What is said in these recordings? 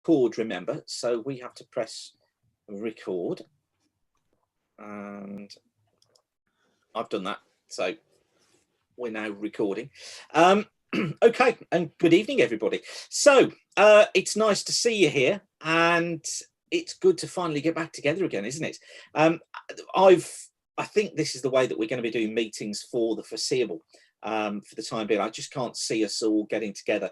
record, remember, so we have to press record, and I've done that, so we're now recording. Okay, and good evening, everybody. So it's nice to see you here, and it's good to finally get back together again, isn't it? I think this is the way that we're going to be doing meetings for the foreseeable, for the time being. I just can't see us all getting together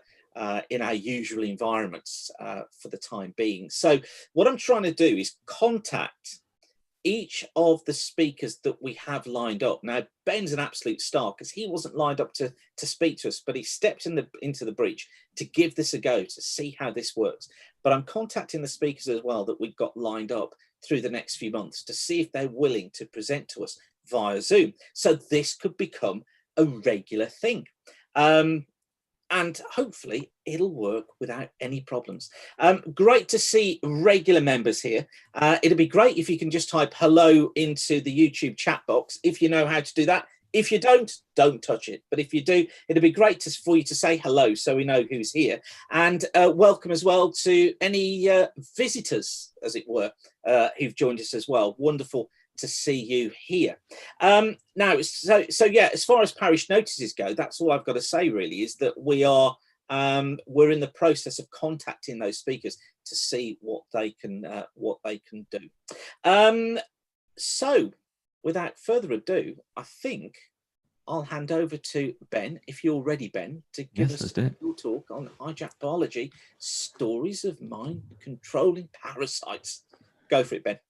in our usual environments for the time being. So what I'm trying to do is contact each of the speakers that we have lined up. Now, Ben's an absolute star because he wasn't lined up to speak to us, but he stepped into the breach to give this a go, to see how this works. But I'm contacting the speakers as well that we've got lined up through the next few months to see if they're willing to present to us via Zoom. So this could become a regular thing. And hopefully it'll work without any problems. Great to see regular members here. It'd be great if you can just type hello into the YouTube chat box if you know how to do that. If you don't touch it. But if you do, it'd be great for you to say hello so we know who's here. And welcome as well to any visitors, as it were, who've joined us as well. Wonderful to see you here. Now, so yeah, as far as parish notices go, that's all I've got to say really, is that we're in the process of contacting those speakers to see what they can do. So without further ado, I think I'll hand over to Ben, if you're ready, Ben, to give us your talk on hijack biology, stories of mind controlling parasites. Go for it, Ben.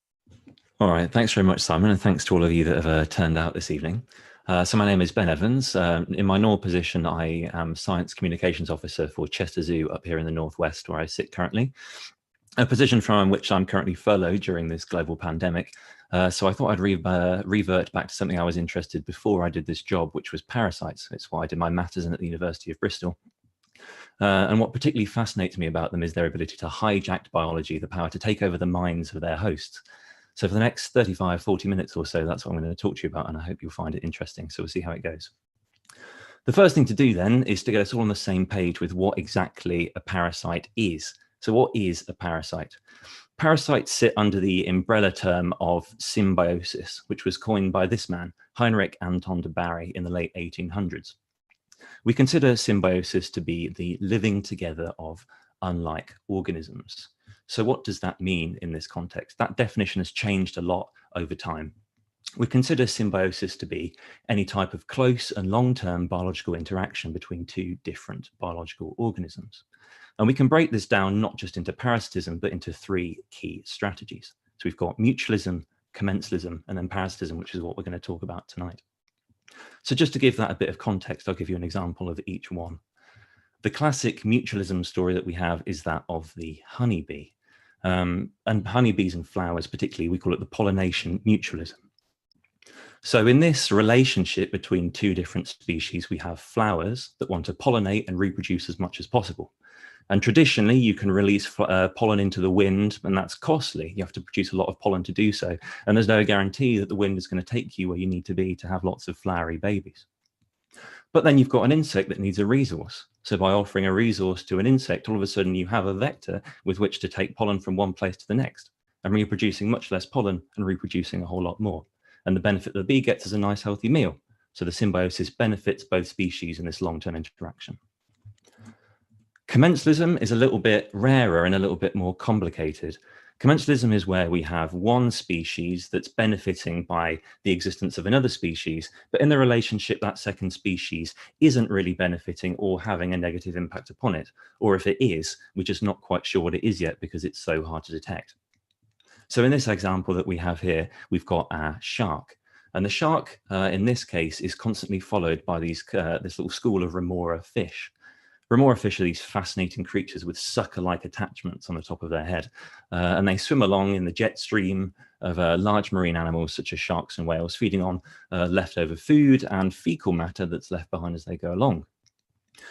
All right, thanks very much, Simon, and thanks to all of you that have turned out this evening. So my name is Ben Evans. In my normal position, I am Science Communications Officer for Chester Zoo up here in the Northwest, where I sit currently, a position from which I'm currently furloughed during this global pandemic. So I thought I'd revert back to something I was interested before I did this job, which was parasites. It's why I did my masters in at the University of Bristol. And what particularly fascinates me about them is their ability to hijack biology, the power to take over the minds of their hosts. So for the next 35, 40 minutes or so, that's what I'm going to talk to you about, and I hope you'll find it interesting. So we'll see how it goes. The first thing to do then is to get us all on the same page with what exactly a parasite is. So what is a parasite? Parasites sit under the umbrella term of symbiosis, which was coined by this man, Heinrich Anton de Barry, in the late 1800s. We consider symbiosis to be the living together of unlike organisms. So what does that mean in this context? That definition has changed a lot over time. We consider symbiosis to be any type of close and long-term biological interaction between two different biological organisms. And we can break this down not just into parasitism, but into three key strategies. So we've got mutualism, commensalism, and then parasitism, which is what we're going to talk about tonight. So just to give that a bit of context, I'll give you an example of each one. The classic mutualism story that we have is that of the honeybee. And honeybees and flowers particularly, we call it the pollination mutualism. So in this relationship between two different species, we have flowers that want to pollinate and reproduce as much as possible. And traditionally, you can release pollen into the wind, and that's costly. You have to produce a lot of pollen to do so. And there's no guarantee that the wind is going to take you where you need to be to have lots of flowery babies. But then you've got an insect that needs a resource. So by offering a resource to an insect, all of a sudden you have a vector with which to take pollen from one place to the next, and reproducing much less pollen and reproducing a whole lot more. And the benefit the bee gets is a nice healthy meal. So the symbiosis benefits both species in this long-term interaction. Commensalism is a little bit rarer and a little bit more complicated. Commensalism is where we have one species that's benefiting by the existence of another species, but in the relationship, that second species isn't really benefiting or having a negative impact upon it. Or if it is, we're just not quite sure what it is yet because it's so hard to detect. So in this example that we have here, we've got our shark. And the shark, in this case, is constantly followed by this little school of remora fish. Remora fish are these fascinating creatures with sucker-like attachments on the top of their head. And they swim along in the jet stream of large marine animals such as sharks and whales, feeding on leftover food and fecal matter that's left behind as they go along.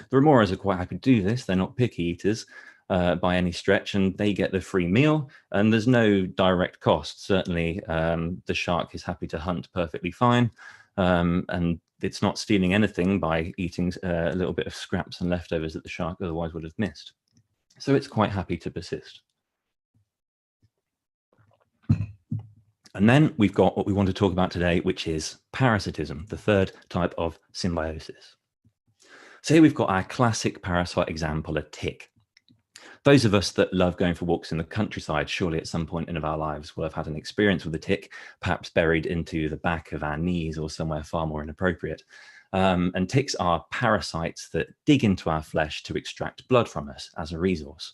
The remoras are quite happy to do this. They're not picky eaters by any stretch, and they get the free meal, and there's no direct cost. Certainly, the shark is happy to hunt perfectly fine, and it's not stealing anything by eating a little bit of scraps and leftovers that the shark otherwise would have missed. So it's quite happy to persist. And then we've got what we want to talk about today, which is parasitism, the third type of symbiosis. So here we've got our classic parasite example, a tick. Those of us that love going for walks in the countryside, surely at some point in our lives will have had an experience with a tick, perhaps buried into the back of our knees or somewhere far more inappropriate. And ticks are parasites that dig into our flesh to extract blood from us as a resource.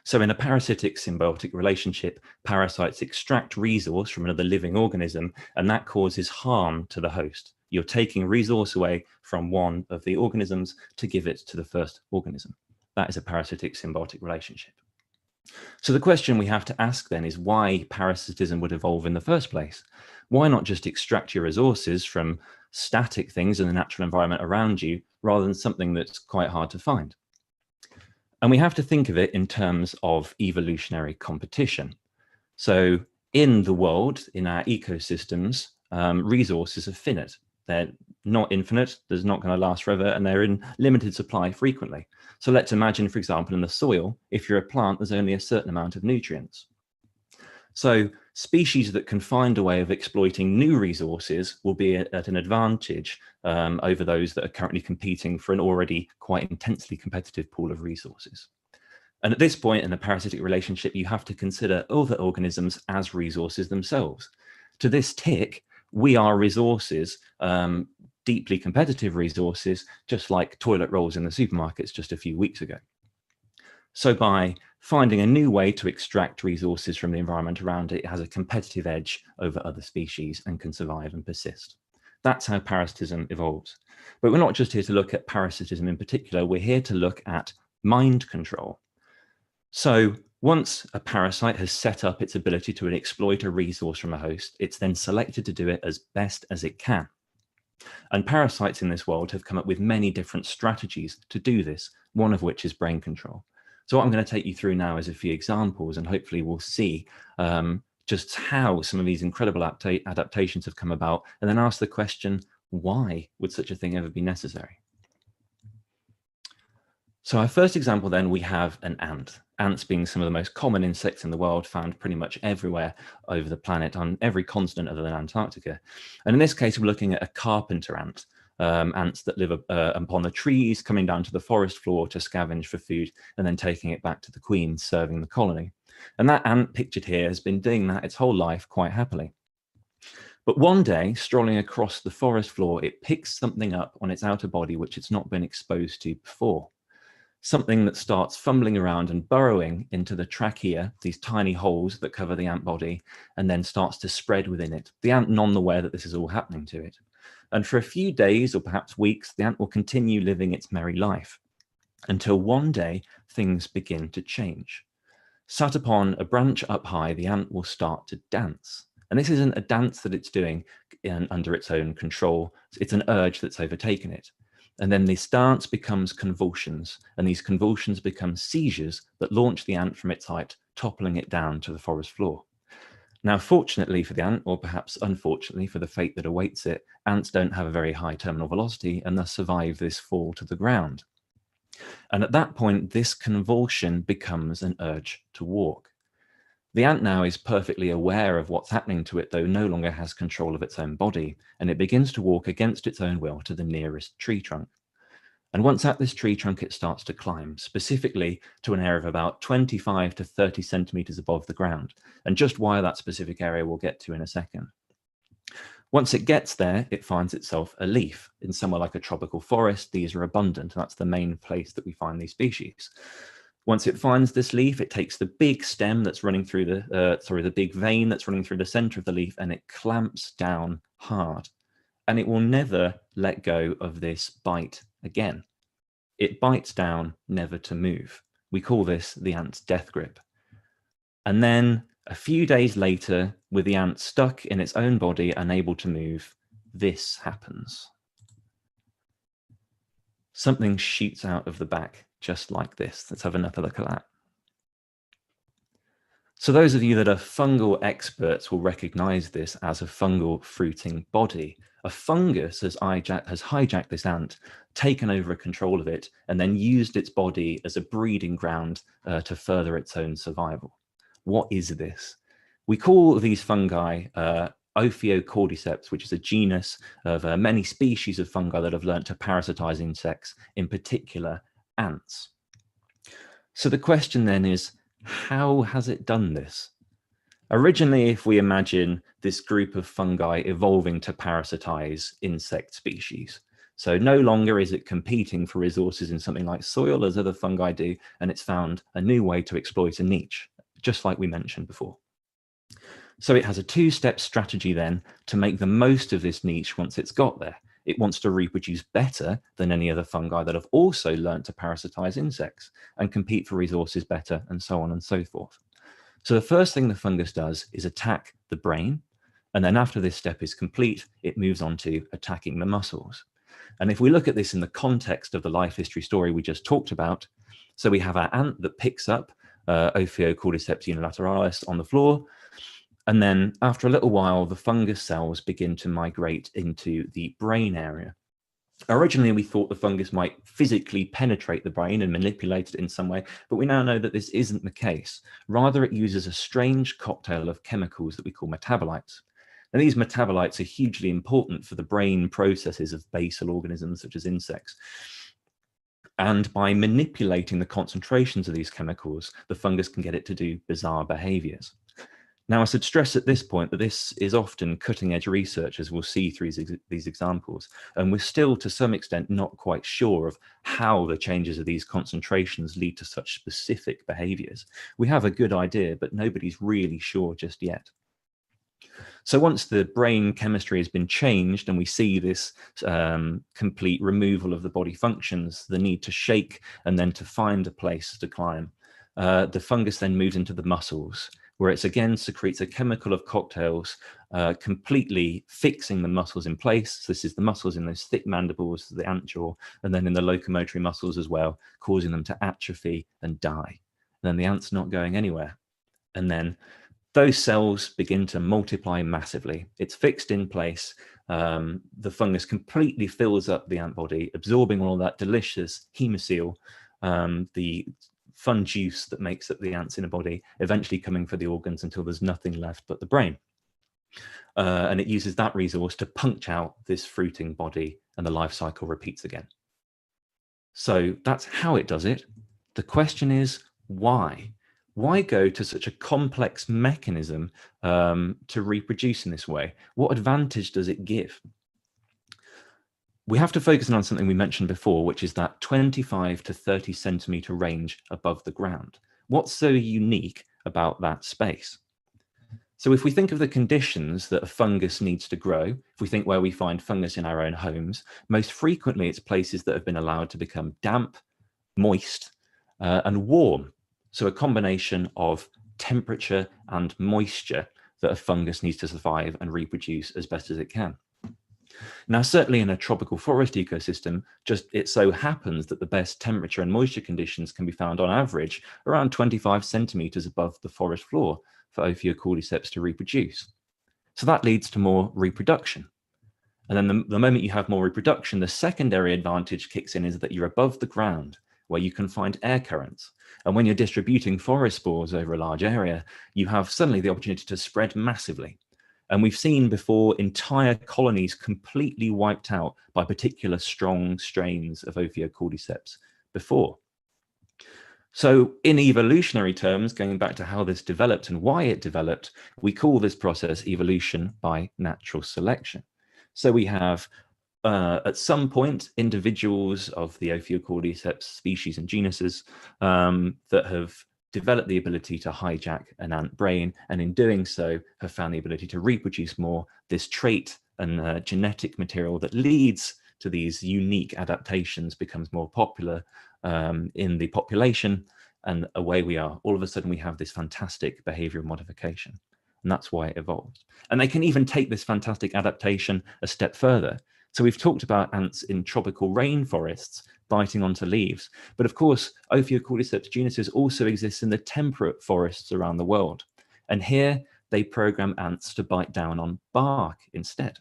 So in a parasitic symbiotic relationship, parasites extract resource from another living organism, and that causes harm to the host. You're taking resource away from one of the organisms to give it to the first organism. That is a parasitic symbiotic relationship. So the question we have to ask then is why parasitism would evolve in the first place. Why not just extract your resources from static things in the natural environment around you rather than something that's quite hard to find? And we have to think of it in terms of evolutionary competition. So in the world, in our ecosystems, resources are finite. They're not infinite, there's not going to last forever, and they're in limited supply frequently. So let's imagine, for example, in the soil, if you're a plant, there's only a certain amount of nutrients. So species that can find a way of exploiting new resources will be at an advantage over those that are currently competing for an already quite intensely competitive pool of resources. And at this point in a parasitic relationship, you have to consider other organisms as resources themselves. To this tick, we are resources, deeply competitive resources, just like toilet rolls in the supermarkets just a few weeks ago. So by finding a new way to extract resources from the environment around it, it has a competitive edge over other species and can survive and persist. That's how parasitism evolves. But we're not just here to look at parasitism in particular, we're here to look at mind control. So once a parasite has set up its ability to exploit a resource from a host, it's then selected to do it as best as it can. And parasites in this world have come up with many different strategies to do this, one of which is brain control. So what I'm going to take you through now is a few examples, and hopefully we'll see just how some of these incredible adaptations have come about, and then ask the question, why would such a thing ever be necessary? So our first example then, we have an ant. Ants being some of the most common insects in the world, found pretty much everywhere over the planet, on every continent other than Antarctica. And in this case, we're looking at a carpenter ant, ants that live upon the trees, coming down to the forest floor to scavenge for food, and then taking it back to the queen, serving the colony. And that ant pictured here has been doing that its whole life quite happily. But one day, strolling across the forest floor, it picks something up on its outer body which it's not been exposed to before. Something that starts fumbling around and burrowing into the trachea, these tiny holes that cover the ant body, and then starts to spread within it. The ant none aware that this is all happening to it. And for a few days or perhaps weeks, the ant will continue living its merry life until one day things begin to change. Sat upon a branch up high, the ant will start to dance. And this isn't a dance that it's doing under its own control. It's an urge that's overtaken it. And then this dance becomes convulsions, and these convulsions become seizures that launch the ant from its height, toppling it down to the forest floor. Now, fortunately for the ant, or perhaps unfortunately for the fate that awaits it, ants don't have a very high terminal velocity and thus survive this fall to the ground. And at that point, this convulsion becomes an urge to walk. The ant now is perfectly aware of what's happening to it, though no longer has control of its own body, and it begins to walk against its own will to the nearest tree trunk. And once at this tree trunk, it starts to climb, specifically to an area of about 25 to 30 centimeters above the ground. And just why that specific area we'll get to in a second. Once it gets there, it finds itself a leaf. In somewhere like a tropical forest, these are abundant. That's the main place that we find these species. Once it finds this leaf, it takes the big stem that's running through the big vein that's running through the center of the leaf, and it clamps down hard. And it will never let go of this bite again. It bites down, never to move. We call this the ant's death grip. And then a few days later, with the ant stuck in its own body, unable to move, this happens. Something shoots out of the back, just like this. Let's have another look at that. So those of you that are fungal experts will recognize this as a fungal fruiting body. A fungus has hijacked this ant, taken over control of it, and then used its body as a breeding ground to further its own survival. What is this? We call these fungi Ophiocordyceps, which is a genus of many species of fungi that have learnt to parasitize insects, in particular ants. So the question then is, how has it done this? Originally, if we imagine this group of fungi evolving to parasitize insect species, so no longer is it competing for resources in something like soil as other fungi do, and it's found a new way to exploit a niche, just like we mentioned before. So it has a two-step strategy then to make the most of this niche once it's got there. It wants to reproduce better than any other fungi that have also learnt to parasitize insects and compete for resources better, and so on and so forth. So the first thing the fungus does is attack the brain. And then after this step is complete, it moves on to attacking the muscles. And if we look at this in the context of the life history story we just talked about, so we have our ant that picks up Ophiocordyceps unilateralis on the floor. And then after a little while, the fungus cells begin to migrate into the brain area. Originally, we thought the fungus might physically penetrate the brain and manipulate it in some way, but we now know that this isn't the case. Rather, it uses a strange cocktail of chemicals that we call metabolites. And these metabolites are hugely important for the brain processes of basal organisms such as insects. And by manipulating the concentrations of these chemicals, the fungus can get it to do bizarre behaviors. Now, I should stress at this point that this is often cutting-edge research, as we'll see through these examples, and we're still, to some extent, not quite sure of how the changes of these concentrations lead to such specific behaviors. We have a good idea, but nobody's really sure just yet. So once the brain chemistry has been changed and we see this complete removal of the body functions, the need to shake and then to find a place to climb, the fungus then moves into the muscles, where it again secretes a chemical of cocktails, completely fixing the muscles in place. So this is the muscles in those thick mandibles, the ant jaw, and then in the locomotory muscles as well, causing them to atrophy and die. And then the ant's not going anywhere. And then those cells begin to multiply massively. It's fixed in place. The fungus completely fills up the ant body, absorbing all that delicious hemocoel, the fun juice that makes up the ants in a body, eventually coming for the organs until there's nothing left but the brain. And it uses that resource to punch out this fruiting body, and the life cycle repeats again. So that's how it does it. The question is, why? Why go to such a complex mechanism to reproduce in this way? What advantage does it give? We have to focus on something we mentioned before, which is that 25 to 30 centimeter range above the ground. What's so unique about that space? So if we think of the conditions that a fungus needs to grow, if we think where we find fungus in our own homes, most frequently it's places that have been allowed to become damp, moist, and warm. So a combination of temperature and moisture that a fungus needs to survive and reproduce as best as it can. Now, certainly in a tropical forest ecosystem, just it so happens that the best temperature and moisture conditions can be found on average around 25 centimeters above the forest floor for Ophiocordyceps to reproduce. So that leads to more reproduction. And then the moment you have more reproduction, the secondary advantage kicks in is that you're above the ground, where you can find air currents. And when you're distributing forest spores over a large area, you have suddenly the opportunity to spread massively. And we've seen before entire colonies completely wiped out by particular strong strains of Ophiocordyceps before. So in evolutionary terms, going back to how this developed and why it developed, we call this process evolution by natural selection. So we have at some point, individuals of the Ophiocordyceps species and genuses that have developed the ability to hijack an ant brain, and in doing so have found the ability to reproduce more. This trait and genetic material that leads to these unique adaptations becomes more popular in the population, and away we are. All of a sudden, we have this fantastic behavioral modification, and that's why it evolved. And they can even take this fantastic adaptation a step further. So we've talked about ants in tropical rainforests biting onto leaves, but of course, Ophiocordyceps genuses also exists in the temperate forests around the world. And here they program ants to bite down on bark instead.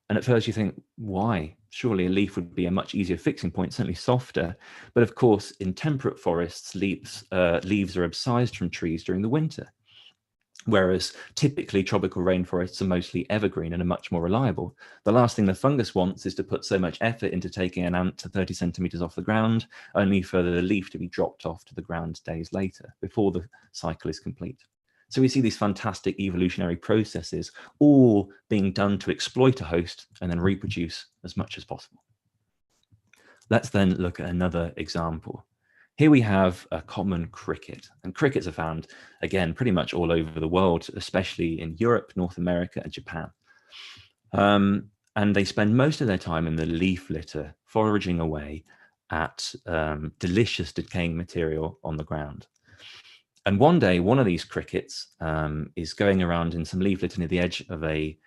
And at first you think, why? Surely a leaf would be a much easier fixing point, certainly softer. But of course, in temperate forests, leaves are abscised from trees during the winter. Whereas typically tropical rainforests are mostly evergreen and are much more reliable. The last thing the fungus wants is to put so much effort into taking an ant to 30 centimeters off the ground, only for the leaf to be dropped off to the ground days later, before the cycle is complete. So we see these fantastic evolutionary processes all being done to exploit a host and then reproduce as much as possible. Let's then look at another example. Here we have a common cricket, and crickets are found, again, pretty much all over the world, especially in Europe, North America, and Japan. And they spend most of their time in the leaf litter, foraging away at delicious decaying material on the ground. And one day, one of these crickets is going around in some leaf litter near the edge of a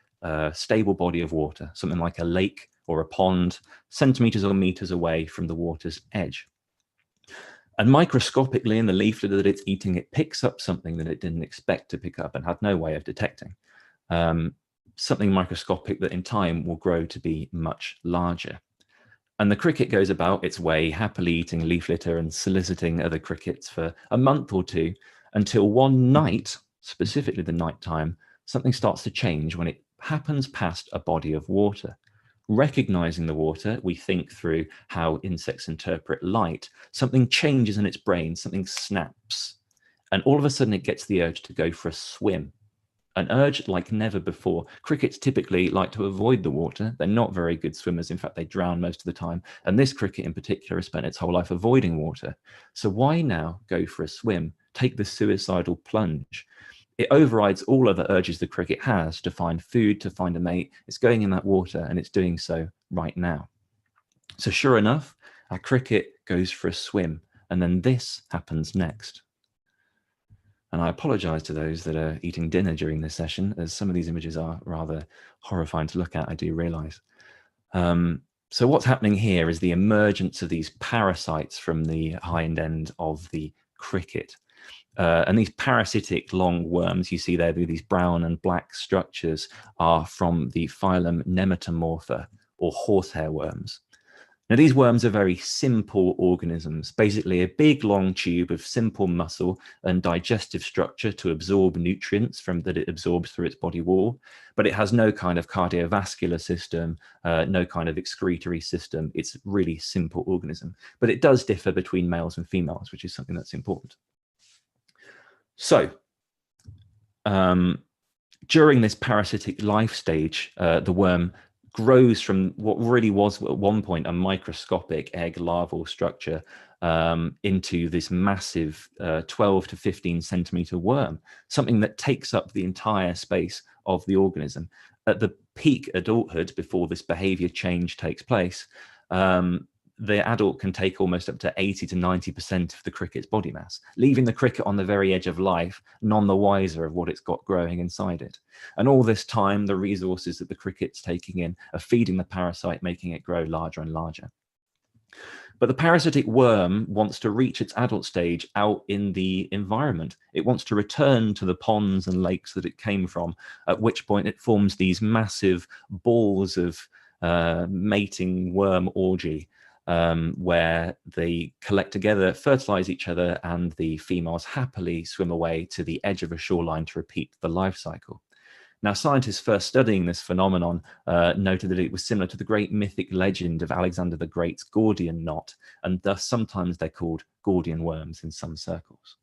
stable body of water, something like a lake or a pond, centimeters or meters away from the water's edge. And microscopically in the leaf litter that it's eating, it picks up something that it didn't expect to pick up and had no way of detecting. Something microscopic that in time will grow to be much larger. And the cricket goes about its way, happily eating leaf litter and soliciting other crickets for a month or two, until one night, specifically the night time, something starts to change when it happens past a body of water. Recognizing the water, we think through how insects interpret light. Something changes in its brain, something snaps. And all of a sudden it gets the urge to go for a swim. An urge like never before. Crickets typically like to avoid the water. They're not very good swimmers. In fact, they drown most of the time. And this cricket in particular has spent its whole life avoiding water. So why now go for a swim? Take the suicidal plunge. It overrides all other urges the cricket has to find food, to find a mate. It's going in that water, and it's doing so right now. So sure enough, our cricket goes for a swim, and then this happens next. And I apologize to those that are eating dinner during this session, as some of these images are rather horrifying to look at, I do realize. So what's happening here is the emergence of these parasites from the hind end of the cricket. And these parasitic long worms you see there, these brown and black structures, are from the phylum Nematomorpha, or horsehair worms. Now, these worms are very simple organisms, basically a big long tube of simple muscle and digestive structure to absorb nutrients that it absorbs through its body wall, but it has no kind of cardiovascular system, no kind of excretory system. It's a really simple organism, but it does differ between males and females, which is something that's important. So, during this parasitic life stage, the worm grows from what really was at one point a microscopic egg larval structure into this massive 12 to 15 centimeter worm, something that takes up the entire space of the organism. At the peak adulthood, before this behavior change takes place, the adult can take almost up to 80 to 90% of the cricket's body mass, leaving the cricket on the very edge of life, none the wiser of what it's got growing inside it. And all this time, the resources that the cricket's taking in are feeding the parasite, making it grow larger and larger. But the parasitic worm wants to reach its adult stage out in the environment. It wants to return to the ponds and lakes that it came from, at which point it forms these massive balls of mating worm orgy, where they collect together, fertilize each other, and the females happily swim away to the edge of a shoreline to repeat the life cycle. Now, scientists first studying this phenomenon noted that it was similar to the great mythic legend of Alexander the Great's Gordian knot, and thus sometimes they're called Gordian worms in some circles.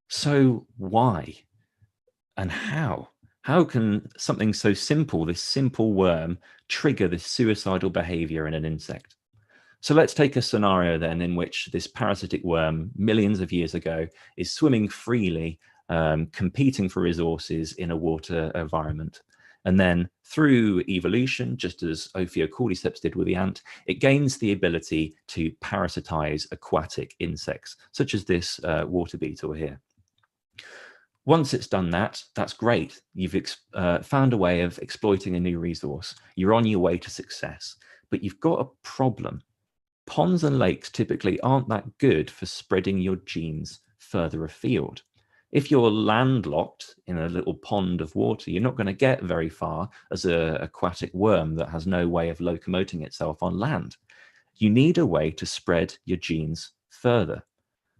So why and how? How can something so simple, this simple worm, trigger this suicidal behavior in an insect? So let's take a scenario then in which this parasitic worm, millions of years ago, is swimming freely, competing for resources in a water environment. And then through evolution, just as Ophiocordyceps did with the ant, it gains the ability to parasitize aquatic insects, such as this water beetle here. Once it's done that, that's great. You've found a way of exploiting a new resource. You're on your way to success, but you've got a problem. Ponds and lakes typically aren't that good for spreading your genes further afield. If you're landlocked in a little pond of water, you're not going to get very far as an aquatic worm that has no way of locomoting itself on land. You need a way to spread your genes further.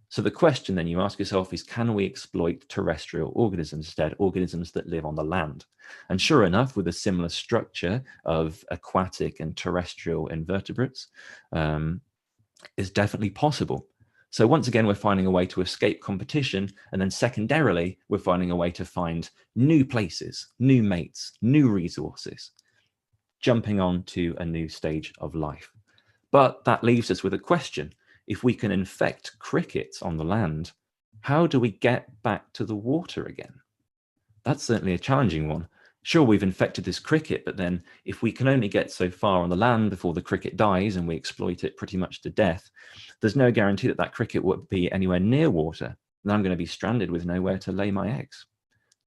So the question then you ask yourself is, can we exploit terrestrial organisms instead, organisms that live on the land? And sure enough, with a similar structure of aquatic and terrestrial invertebrates, is definitely possible. So once again, we're finding a way to escape competition. And then secondarily, we're finding a way to find new places, new mates, new resources, jumping on to a new stage of life. But that leaves us with a question. If we can infect crickets on the land, how do we get back to the water again? That's certainly a challenging one. Sure, we've infected this cricket, but then if we can only get so far on the land before the cricket dies and we exploit it pretty much to death, there's no guarantee that that cricket would be anywhere near water. And I'm going to be stranded with nowhere to lay my eggs.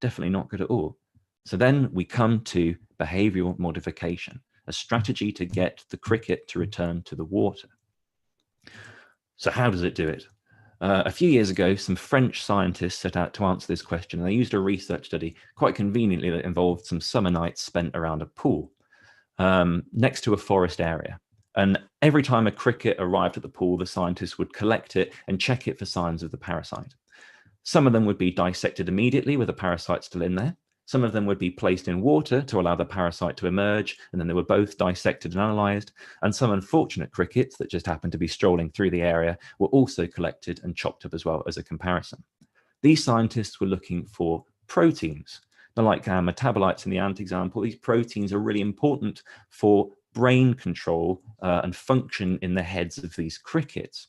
Definitely not good at all. So then we come to behavioral modification, a strategy to get the cricket to return to the water. So how does it do it? A few years ago, some French scientists set out to answer this question. And they used a research study, quite conveniently, that involved some summer nights spent around a pool next to a forest area. And every time a cricket arrived at the pool, the scientists would collect it and check it for signs of the parasite. Some of them would be dissected immediately with the parasite still in there. Some of them would be placed in water to allow the parasite to emerge, and then they were both dissected and analysed. And some unfortunate crickets that just happened to be strolling through the area were also collected and chopped up as well as a comparison. These scientists were looking for proteins. Now, like our metabolites in the ant example, these proteins are really important for brain control and function in the heads of these crickets.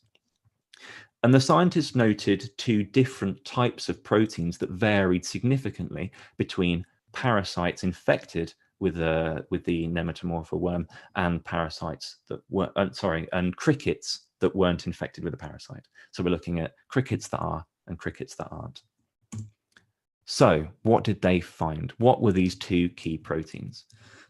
And the scientists noted two different types of proteins that varied significantly between parasites infected with the nematomorpha worm and parasites that were, and crickets that weren't infected with a parasite. So we're looking at crickets that are and crickets that aren't. So what did they find? What were these two key proteins?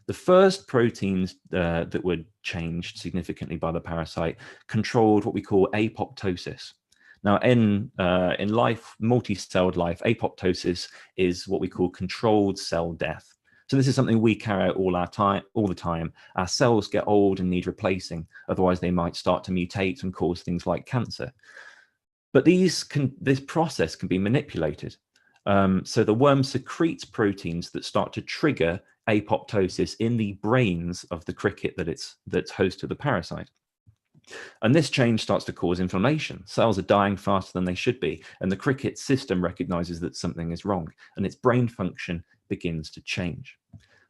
The first proteins that were changed significantly by the parasite controlled what we call apoptosis. Now, in life, multi-celled life, apoptosis is what we call controlled cell death. So this is something we carry out all the time. Our cells get old and need replacing, otherwise they might start to mutate and cause things like cancer. But this process can be manipulated. So the worm secretes proteins that start to trigger apoptosis in the brains of the cricket that's host to the parasite. And this change starts to cause inflammation. Cells are dying faster than they should be, and the cricket system recognizes that something is wrong, and its brain function begins to change.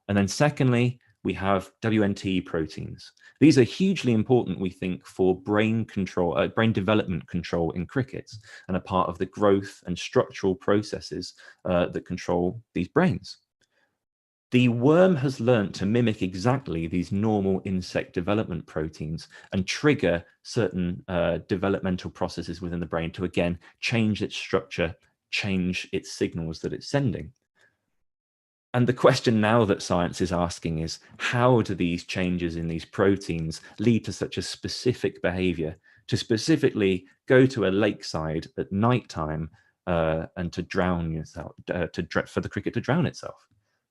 And then secondly, we have WNT proteins. These are hugely important, we think, for brain control, brain development control in crickets, and are part of the growth and structural processes that control these brains. The worm has learned to mimic exactly these normal insect development proteins and trigger certain developmental processes within the brain to, again, change its structure, change its signals that it's sending. And the question now that science is asking is, how do these changes in these proteins lead to such a specific behavior to specifically go to a lakeside at nighttime and to drown yourself, for the cricket to drown itself?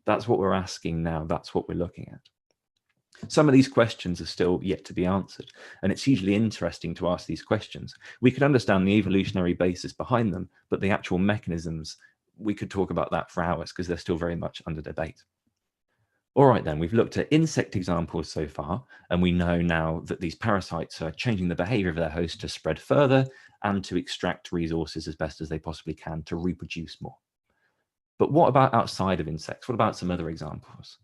That's what we're asking now. That's what we're looking at. Some of these questions are still yet to be answered, and it's hugely interesting to ask these questions. We could understand the evolutionary basis behind them, but the actual mechanisms, we could talk about that for hours because they're still very much under debate. All right, then, we've looked at insect examples so far, and we know now that these parasites are changing the behavior of their host to spread further and to extract resources as best as they possibly can to reproduce more. But what about outside of insects? What about some other examples?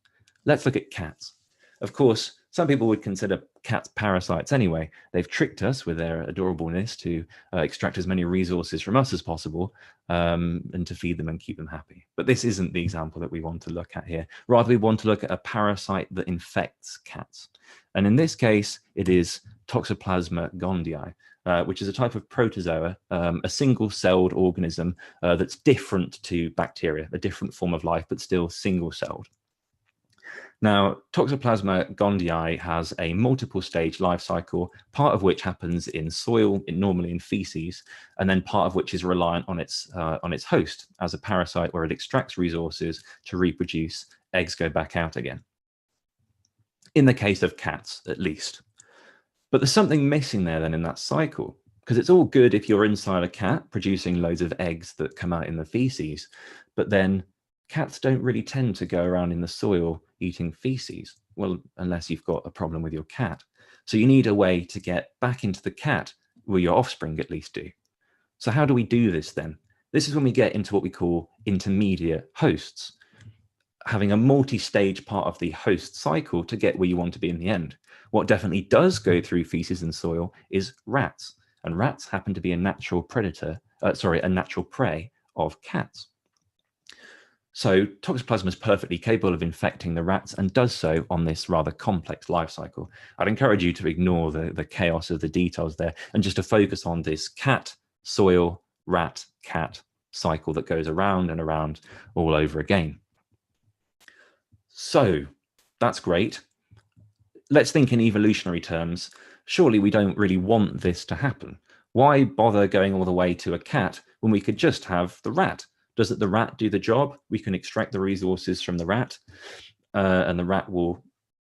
Let's look at cats. Of course, some people would consider cats parasites anyway. They've tricked us with their adorableness to extract as many resources from us as possible and to feed them and keep them happy. But this isn't the example that we want to look at here. Rather, we want to look at a parasite that infects cats. And in this case, it is Toxoplasma gondii, which is a type of protozoa, a single-celled organism that's different to bacteria, a different form of life, but still single-celled. Now, Toxoplasma gondii has a multiple stage life cycle, part of which happens in soil, normally in feces, and then part of which is reliant on its host as a parasite, where it extracts resources to reproduce, eggs go back out again. In the case of cats, at least. But there's something missing there then in that cycle, because it's all good if you're inside a cat producing loads of eggs that come out in the feces, but then cats don't really tend to go around in the soil eating feces, well, unless you've got a problem with your cat. So you need a way to get back into the cat, where your offspring at least do. So how do we do this then? This is when we get into what we call intermediate hosts, having a multi-stage part of the host cycle to get where you want to be in the end. What definitely does go through feces and soil is rats, and rats happen to be a natural predator, a natural prey of cats. So Toxoplasma is perfectly capable of infecting the rats and does so on this rather complex life cycle. I'd encourage you to ignore the chaos of the details there and just to focus on this cat, soil, rat, cat cycle that goes around and around all over again. So that's great. Let's think in evolutionary terms. Surely we don't really want this to happen. Why bother going all the way to a cat when we could just have the rat? Doesn't the rat do the job? We can extract the resources from the rat, and the rat will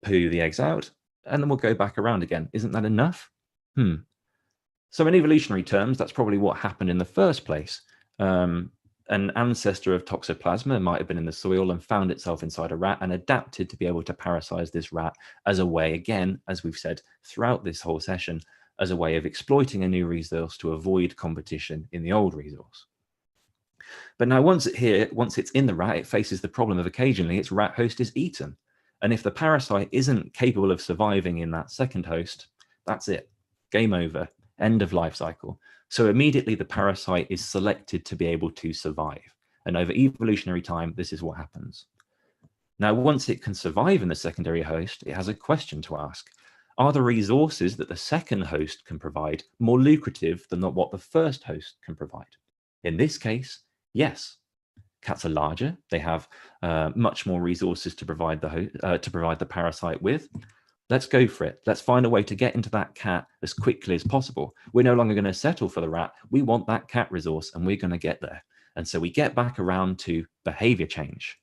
poo the eggs out, and then we'll go back around again. Isn't that enough? So in evolutionary terms, that's probably what happened in the first place. An ancestor of Toxoplasma might have been in the soil and found itself inside a rat and adapted to be able to parasitize this rat as a way, again, as we've said throughout this whole session, as a way of exploiting a new resource to avoid competition in the old resource. But now once it's in the rat, it faces the problem of occasionally its rat host is eaten. And if the parasite isn't capable of surviving in that second host, that's it. Game over. End of life cycle. So immediately the parasite is selected to be able to survive. And over evolutionary time, this is what happens. Now, once it can survive in the secondary host, it has a question to ask. Are the resources that the second host can provide more lucrative than what the first host can provide? In this case, yes. Cats are larger. They have much more resources to provide the parasite with. Let's go for it. Let's find a way to get into that cat as quickly as possible. We're no longer going to settle for the rat. We want that cat resource, and we're going to get there. And so we get back around to behavior change.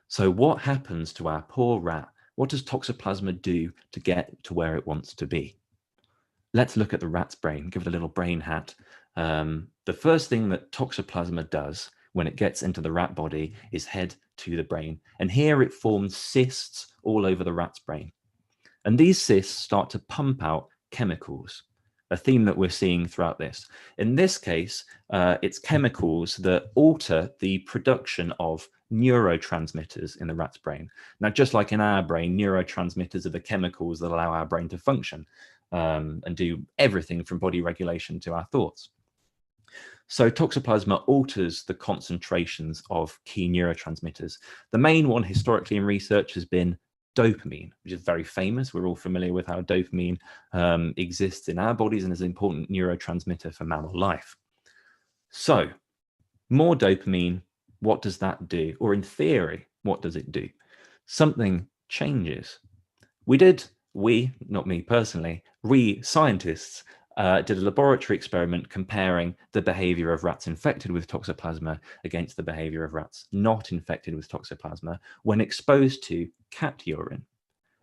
So what happens to our poor rat? What does Toxoplasma do to get to where it wants to be? Let's look at the rat's brain, give it a little brain hat. The first thing that Toxoplasma does when it gets into the rat body is head to the brain. And here it forms cysts all over the rat's brain. And these cysts start to pump out chemicals, a theme that we're seeing throughout this. In this case, it's chemicals that alter the production of neurotransmitters in the rat's brain. Now, just like in our brain, neurotransmitters are the chemicals that allow our brain to function and do everything from body regulation to our thoughts. So Toxoplasma alters the concentrations of key neurotransmitters. The main one historically in research has been dopamine, which is very famous. We're all familiar with how dopamine exists in our bodies and is an important neurotransmitter for mammal life. So more dopamine, what does that do? Or in theory, what does it do? Something changes. Not me personally, scientists did a laboratory experiment comparing the behavior of rats infected with Toxoplasma against the behavior of rats not infected with Toxoplasma when exposed to cat urine.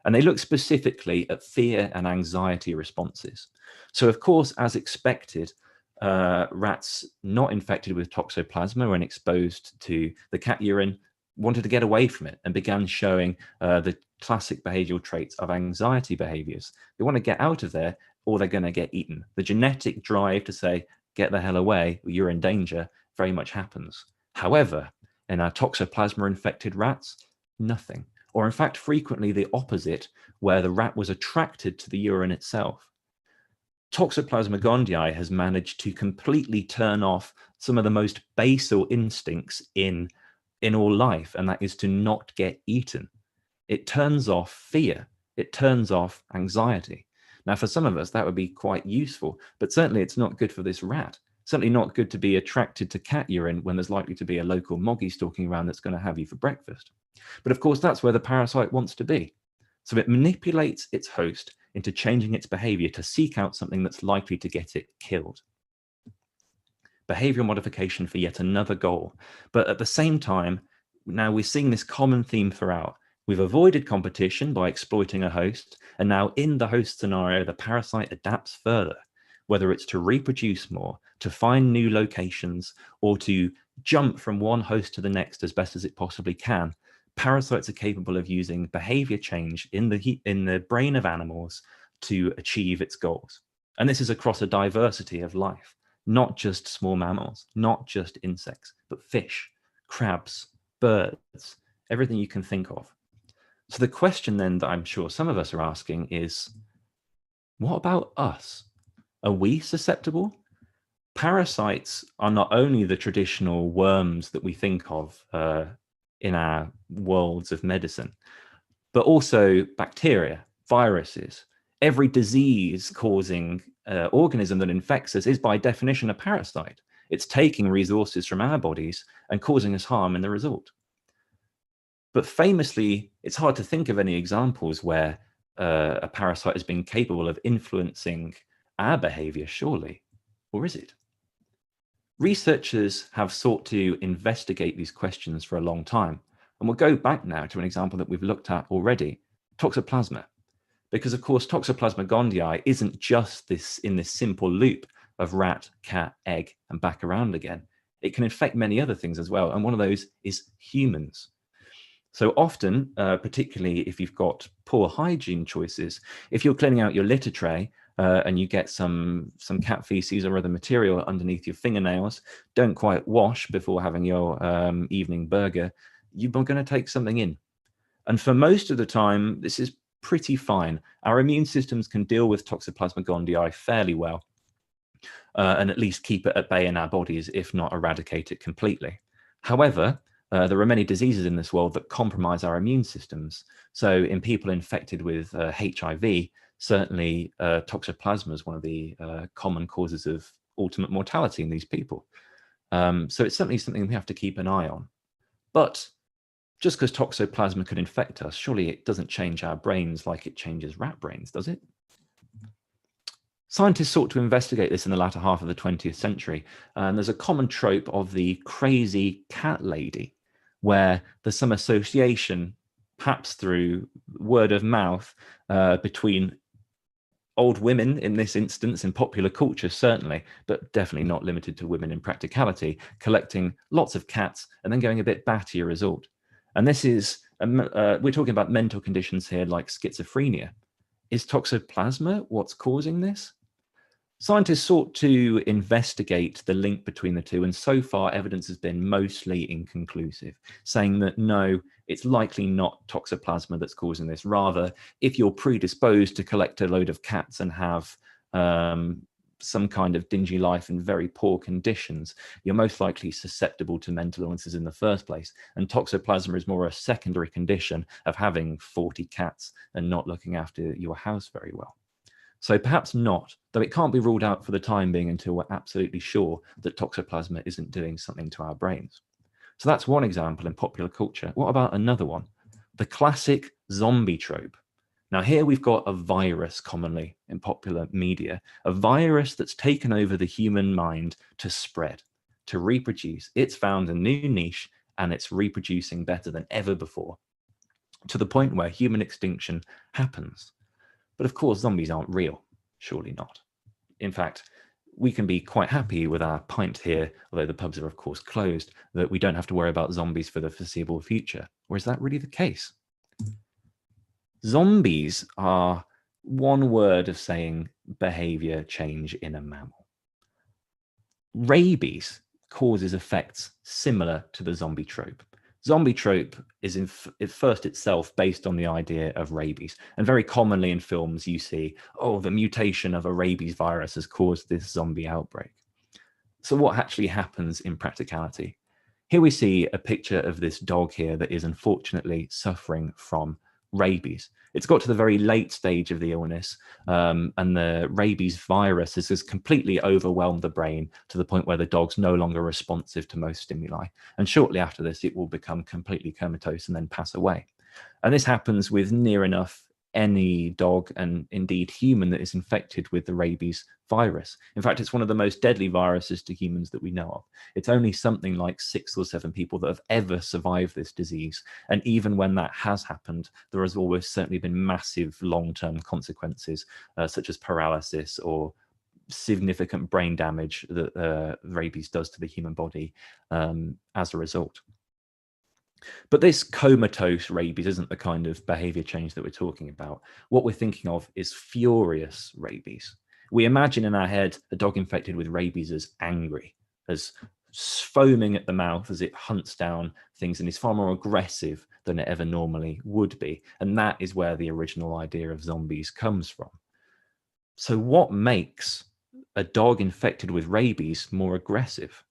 And they looked specifically at fear and anxiety responses. So of course, as expected, rats not infected with Toxoplasma when exposed to the cat urine wanted to get away from it and began showing the classic behavioral traits of anxiety behaviors. They want to get out of there or they're going to get eaten. The genetic drive to say, get the hell away, you're in danger, very much happens. However, in our Toxoplasma infected rats, nothing. Or in fact, frequently the opposite, where the rat was attracted to the urine itself. Toxoplasma gondii has managed to completely turn off some of the most basal instincts in all life, and that is to not get eaten. It turns off fear. It turns off anxiety. Now, for some of us, that would be quite useful, but certainly it's not good for this rat. Certainly not good to be attracted to cat urine when there's likely to be a local moggy stalking around that's going to have you for breakfast. But of course, that's where the parasite wants to be. So it manipulates its host into changing its behavior to seek out something that's likely to get it killed. Behavioral modification for yet another goal. But at the same time, now we're seeing this common theme throughout. We've avoided competition by exploiting a host, and now in the host scenario, the parasite adapts further, whether it's to reproduce more, to find new locations, or to jump from one host to the next as best as it possibly can. Parasites are capable of using behavior change in the brain of animals to achieve its goals. And this is across a diversity of life, not just small mammals, not just insects, but fish, crabs, birds, everything you can think of. So the question then that I'm sure some of us are asking is, what about us? Are we susceptible? Parasites are not only the traditional worms that we think of in our worlds of medicine, but also bacteria, viruses. Every disease-causing organism that infects us is by definition a parasite. It's taking resources from our bodies and causing us harm in the result. But famously, it's hard to think of any examples where a parasite has been capable of influencing our behavior, surely, or is it? Researchers have sought to investigate these questions for a long time, and we'll go back now to an example that we've looked at already, toxoplasma. Because of course, Toxoplasma gondii isn't just this in this simple loop of rat, cat, egg, and back around again. It can infect many other things as well, and one of those is humans. So often, particularly if you've got poor hygiene choices, if you're cleaning out your litter tray and you get some cat feces or other material underneath your fingernails, don't quite wash before having your evening burger, you're going to take something in. And for most of the time, this is pretty fine. Our immune systems can deal with Toxoplasma gondii fairly well and at least keep it at bay in our bodies, if not eradicate it completely. However, there are many diseases in this world that compromise our immune systems. So in people infected with HIV, certainly toxoplasma is one of the common causes of ultimate mortality in these people. So it's certainly something we have to keep an eye on. But just because toxoplasma could infect us, surely it doesn't change our brains like it changes rat brains, does it? Scientists sought to investigate this in the latter half of the 20th century, and there's a common trope of the crazy cat lady, where there's some association, perhaps through word of mouth, between old women in this instance, in popular culture certainly, but definitely not limited to women in practicality, collecting lots of cats and then going a bit batty as a result. And this is, we're talking about mental conditions here like schizophrenia. Is toxoplasma what's causing this? Scientists sought to investigate the link between the two, and so far evidence has been mostly inconclusive, saying that no, it's likely not toxoplasma that's causing this. Rather, if you're predisposed to collect a load of cats and have some kind of dingy life in very poor conditions, you're most likely susceptible to mental illnesses in the first place. And toxoplasma is more a secondary condition of having 40 cats and not looking after your house very well. So perhaps not, though it can't be ruled out for the time being until we're absolutely sure that toxoplasma isn't doing something to our brains. So that's one example in popular culture. What about another one? The classic zombie trope. Now here we've got a virus commonly in popular media, a virus that's taken over the human mind to spread, to reproduce. It's found a new niche and it's reproducing better than ever before, to the point where human extinction happens. But of course, zombies aren't real. Surely not. In fact, we can be quite happy with our pint here, although the pubs are of course closed, that we don't have to worry about zombies for the foreseeable future. Or is that really the case? Zombies are one word of saying behavior change in a mammal. Rabies causes effects similar to the zombie trope. Zombie trope is first itself based on the idea of rabies. And very commonly in films you see, oh, the mutation of a rabies virus has caused this zombie outbreak. So what actually happens in practicality? Here we see a picture of this dog here that is unfortunately suffering from rabies. It's got to the very late stage of the illness, and the rabies virus has completely overwhelmed the brain to the point where the dog's no longer responsive to most stimuli. And shortly after this, it will become completely comatose and then pass away. And this happens with near enough any dog and indeed human that is infected with the rabies virus. In fact, it's one of the most deadly viruses to humans that we know of. It's only something like 6 or 7 people that have ever survived this disease. And even when that has happened, there has always certainly been massive long-term consequences, such as paralysis or significant brain damage that rabies does to the human body as a result. But this comatose rabies isn't the kind of behavior change that we're talking about. What we're thinking of is furious rabies. We imagine in our head a dog infected with rabies as angry, as foaming at the mouth as it hunts down things, and is far more aggressive than it ever normally would be. And that is where the original idea of zombies comes from. So what makes a dog infected with rabies more aggressive?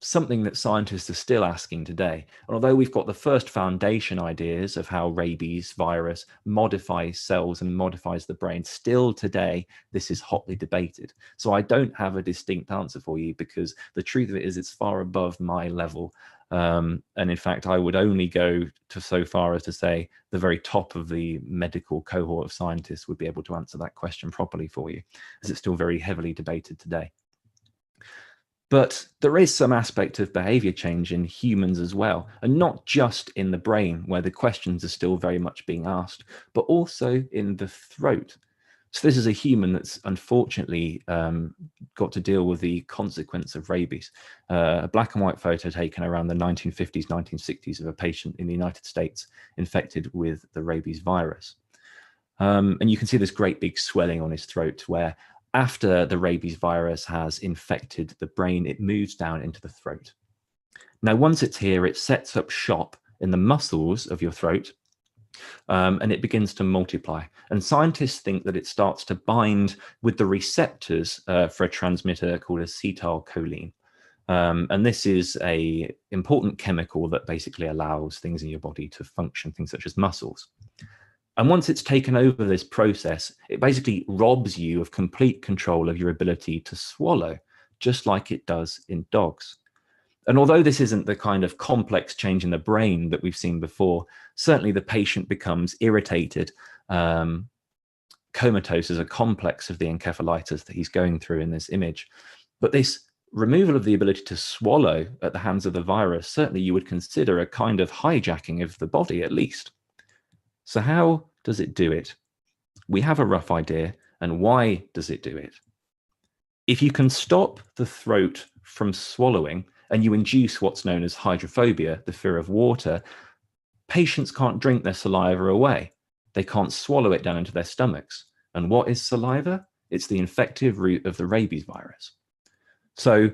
Something that scientists are still asking today. And although we've got the first foundation ideas of how rabies virus modifies cells and modifies the brain, still today, this is hotly debated. So I don't have a distinct answer for you, because the truth of it is it's far above my level. And in fact, I would only go to so far as to say the very top of the medical cohort of scientists would be able to answer that question properly for you, as it's still very heavily debated today. But there is some aspect of behavior change in humans as well, and not just in the brain, where the questions are still very much being asked, but also in the throat. So this is a human that's unfortunately got to deal with the consequence of rabies. A black and white photo taken around the 1950s, 1960s of a patient in the United States infected with the rabies virus. And you can see this great big swelling on his throat, where after the rabies virus has infected the brain, it moves down into the throat. Now, once it's here, it sets up shop in the muscles of your throat, and it begins to multiply. And scientists think that it starts to bind with the receptors for a transmitter called acetylcholine. And this is an important chemical that basically allows things in your body to function, things such as muscles. And once it's taken over this process, it basically robs you of complete control of your ability to swallow, just like it does in dogs. And although this isn't the kind of complex change in the brain that we've seen before, certainly the patient becomes irritated. Comatose is a complex of the encephalitis that he's going through in this image. But this removal of the ability to swallow at the hands of the virus, certainly you would consider a kind of hijacking of the body, at least. So how does it do it? We have a rough idea. And why does it do it? If you can stop the throat from swallowing and you induce what's known as hydrophobia, the fear of water, patients can't drink their saliva away. They can't swallow it down into their stomachs. And what is saliva? It's the infective route of the rabies virus. So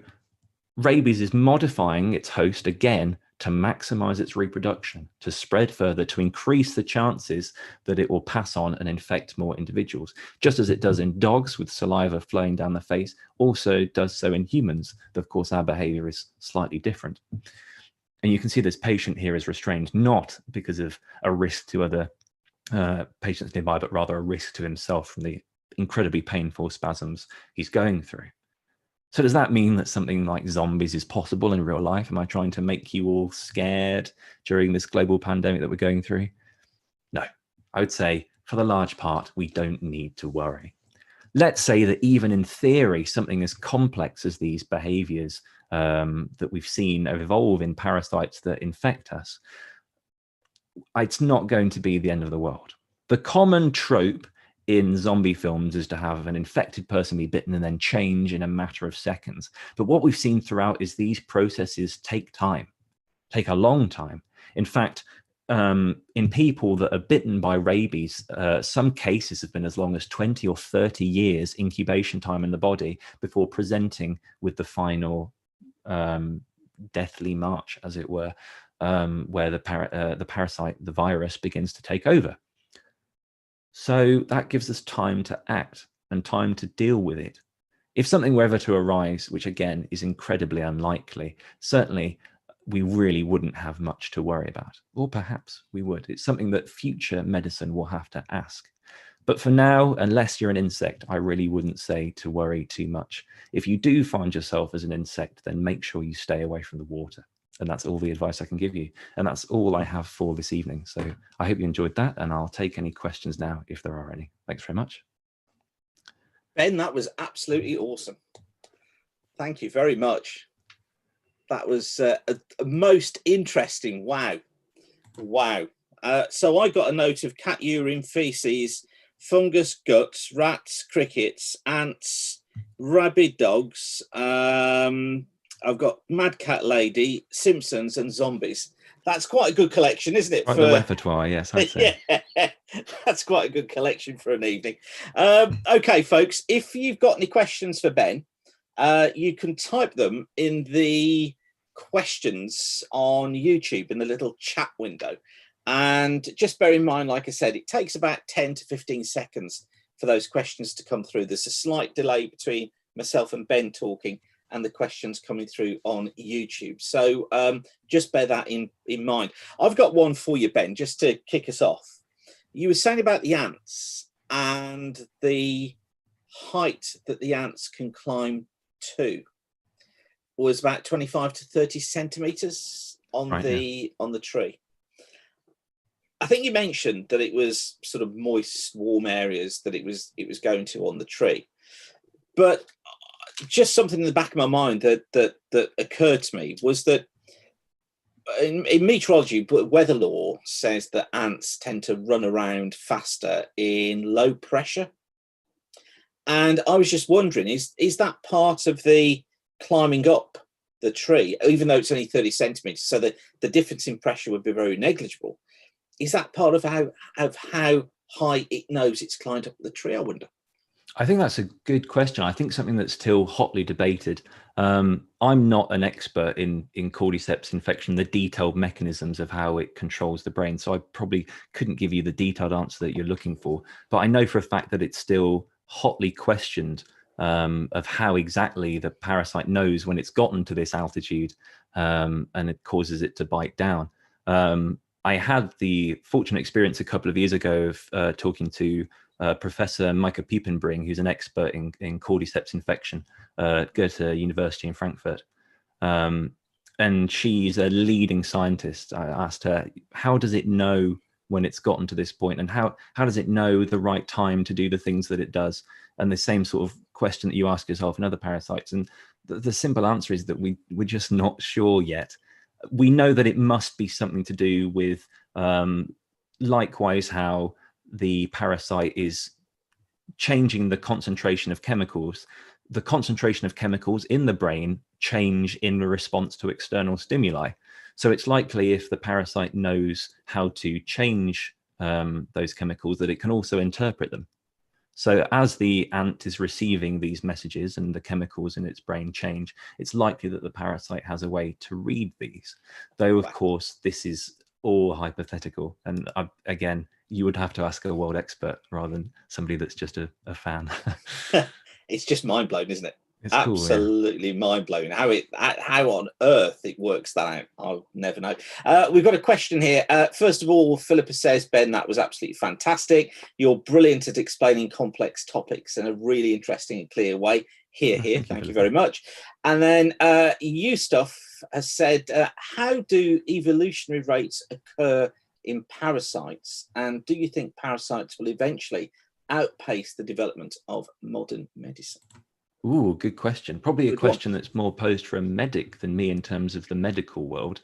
rabies is modifying its host again to maximize its reproduction, to spread further, to increase the chances that it will pass on and infect more individuals. Just as it does in dogs with saliva flowing down the face, also does so in humans. Of course, our behavior is slightly different. And you can see this patient here is restrained, not because of a risk to other patients nearby, but rather a risk to himself from the incredibly painful spasms he's going through. So does that mean that something like zombies is possible in real life? Am I trying to make you all scared during this global pandemic that we're going through? No, I would say for the large part, we don't need to worry. Let's say that even in theory, something as complex as these behaviors that we've seen evolve in parasites that infect us, it's not going to be the end of the world. The common trope in zombie films is to have an infected person be bitten and then change in a matter of seconds. But what we've seen throughout is these processes take time, take a long time. In fact, in people that are bitten by rabies, some cases have been as long as 20 or 30 years incubation time in the body before presenting with the final deathly march, as it were, where the parasite, the virus, begins to take over. So that gives us time to act and time to deal with it. If something were ever to arise, which again is incredibly unlikely, certainly we really wouldn't have much to worry about. Or perhaps we would. It's something that future medicine will have to ask. But for now, unless you're an insect, I really wouldn't say to worry too much. If you do find yourself as an insect, then make sure you stay away from the water. And that's all the advice I can give you. And that's all I have for this evening. So I hope you enjoyed that, and I'll take any questions now if there are any. Thanks very much. Ben, that was absolutely awesome. Thank you very much. That was a most interesting. Wow. So I got a note of cat urine, feces, fungus, guts, rats, crickets, ants, rabid dogs. I've got Mad Cat Lady, Simpsons, and zombies. That's quite a good collection, isn't it? Quite the repertoire, yes, I'd say. Yeah, that's quite a good collection for an evening. Okay, folks, if you've got any questions for Ben, you can type them in the questions on YouTube in the little chat window. And just bear in mind, like I said, it takes about 10 to 15 seconds for those questions to come through. There's a slight delay between myself and Ben talking and the questions coming through on YouTube. So just bear that in mind. I've got one for you, Ben, just to kick us off. You were saying about the ants and the height that the ants can climb to was about 25 to 30 centimeters on the tree. I think you mentioned that it was sort of moist, warm areas that it was going to on the tree. But just something in the back of my mind that occurred to me was that in meteorology, weather law says that ants tend to run around faster in low pressure. And I was just wondering, is that part of the climbing up the tree, even though it's only 30 centimeters, so that the difference in pressure would be very negligible? Is that part of how high it knows it's climbed up the tree, I wonder? I think that's a good question. I think something that's still hotly debated. I'm not an expert in cordyceps infection, the detailed mechanisms of how it controls the brain. So I probably couldn't give you the detailed answer that you're looking for. But I know for a fact that it's still hotly questioned of how exactly the parasite knows when it's gotten to this altitude and it causes it to bite down. I had the fortunate experience a couple of years ago of talking to Professor Maike Piepenbring, who's an expert in cordyceps infection at Goethe University in Frankfurt. And she's a leading scientist. I asked her, how does it know when it's gotten to this point, and how does it know the right time to do the things that it does? And the same sort of question that you ask yourself in other parasites. And the simple answer is that we're just not sure yet. We know that it must be something to do with likewise how the parasite is changing the concentration of chemicals. The concentration of chemicals in the brain change in response to external stimuli. So it's likely if the parasite knows how to change those chemicals, that it can also interpret them. So as the ant is receiving these messages and the chemicals in its brain change, it's likely that the parasite has a way to read these. Though, of course, this is all hypothetical. And again, you would have to ask a world expert rather than somebody that's just a fan. It's just mind-blowing, isn't it? It's absolutely cool, mind-blowing how on earth it works that out. I'll never know. We've got a question here. First of all, Philippa says, Ben, that was absolutely fantastic. You're brilliant at explaining complex topics in a really interesting and clear way. Here. Thank you very much. And then Eustaff has said, how do evolutionary rates occur in parasites? And do you think parasites will eventually outpace the development of modern medicine? Ooh, good question. Probably a question that's more posed for a medic than me in terms of the medical world.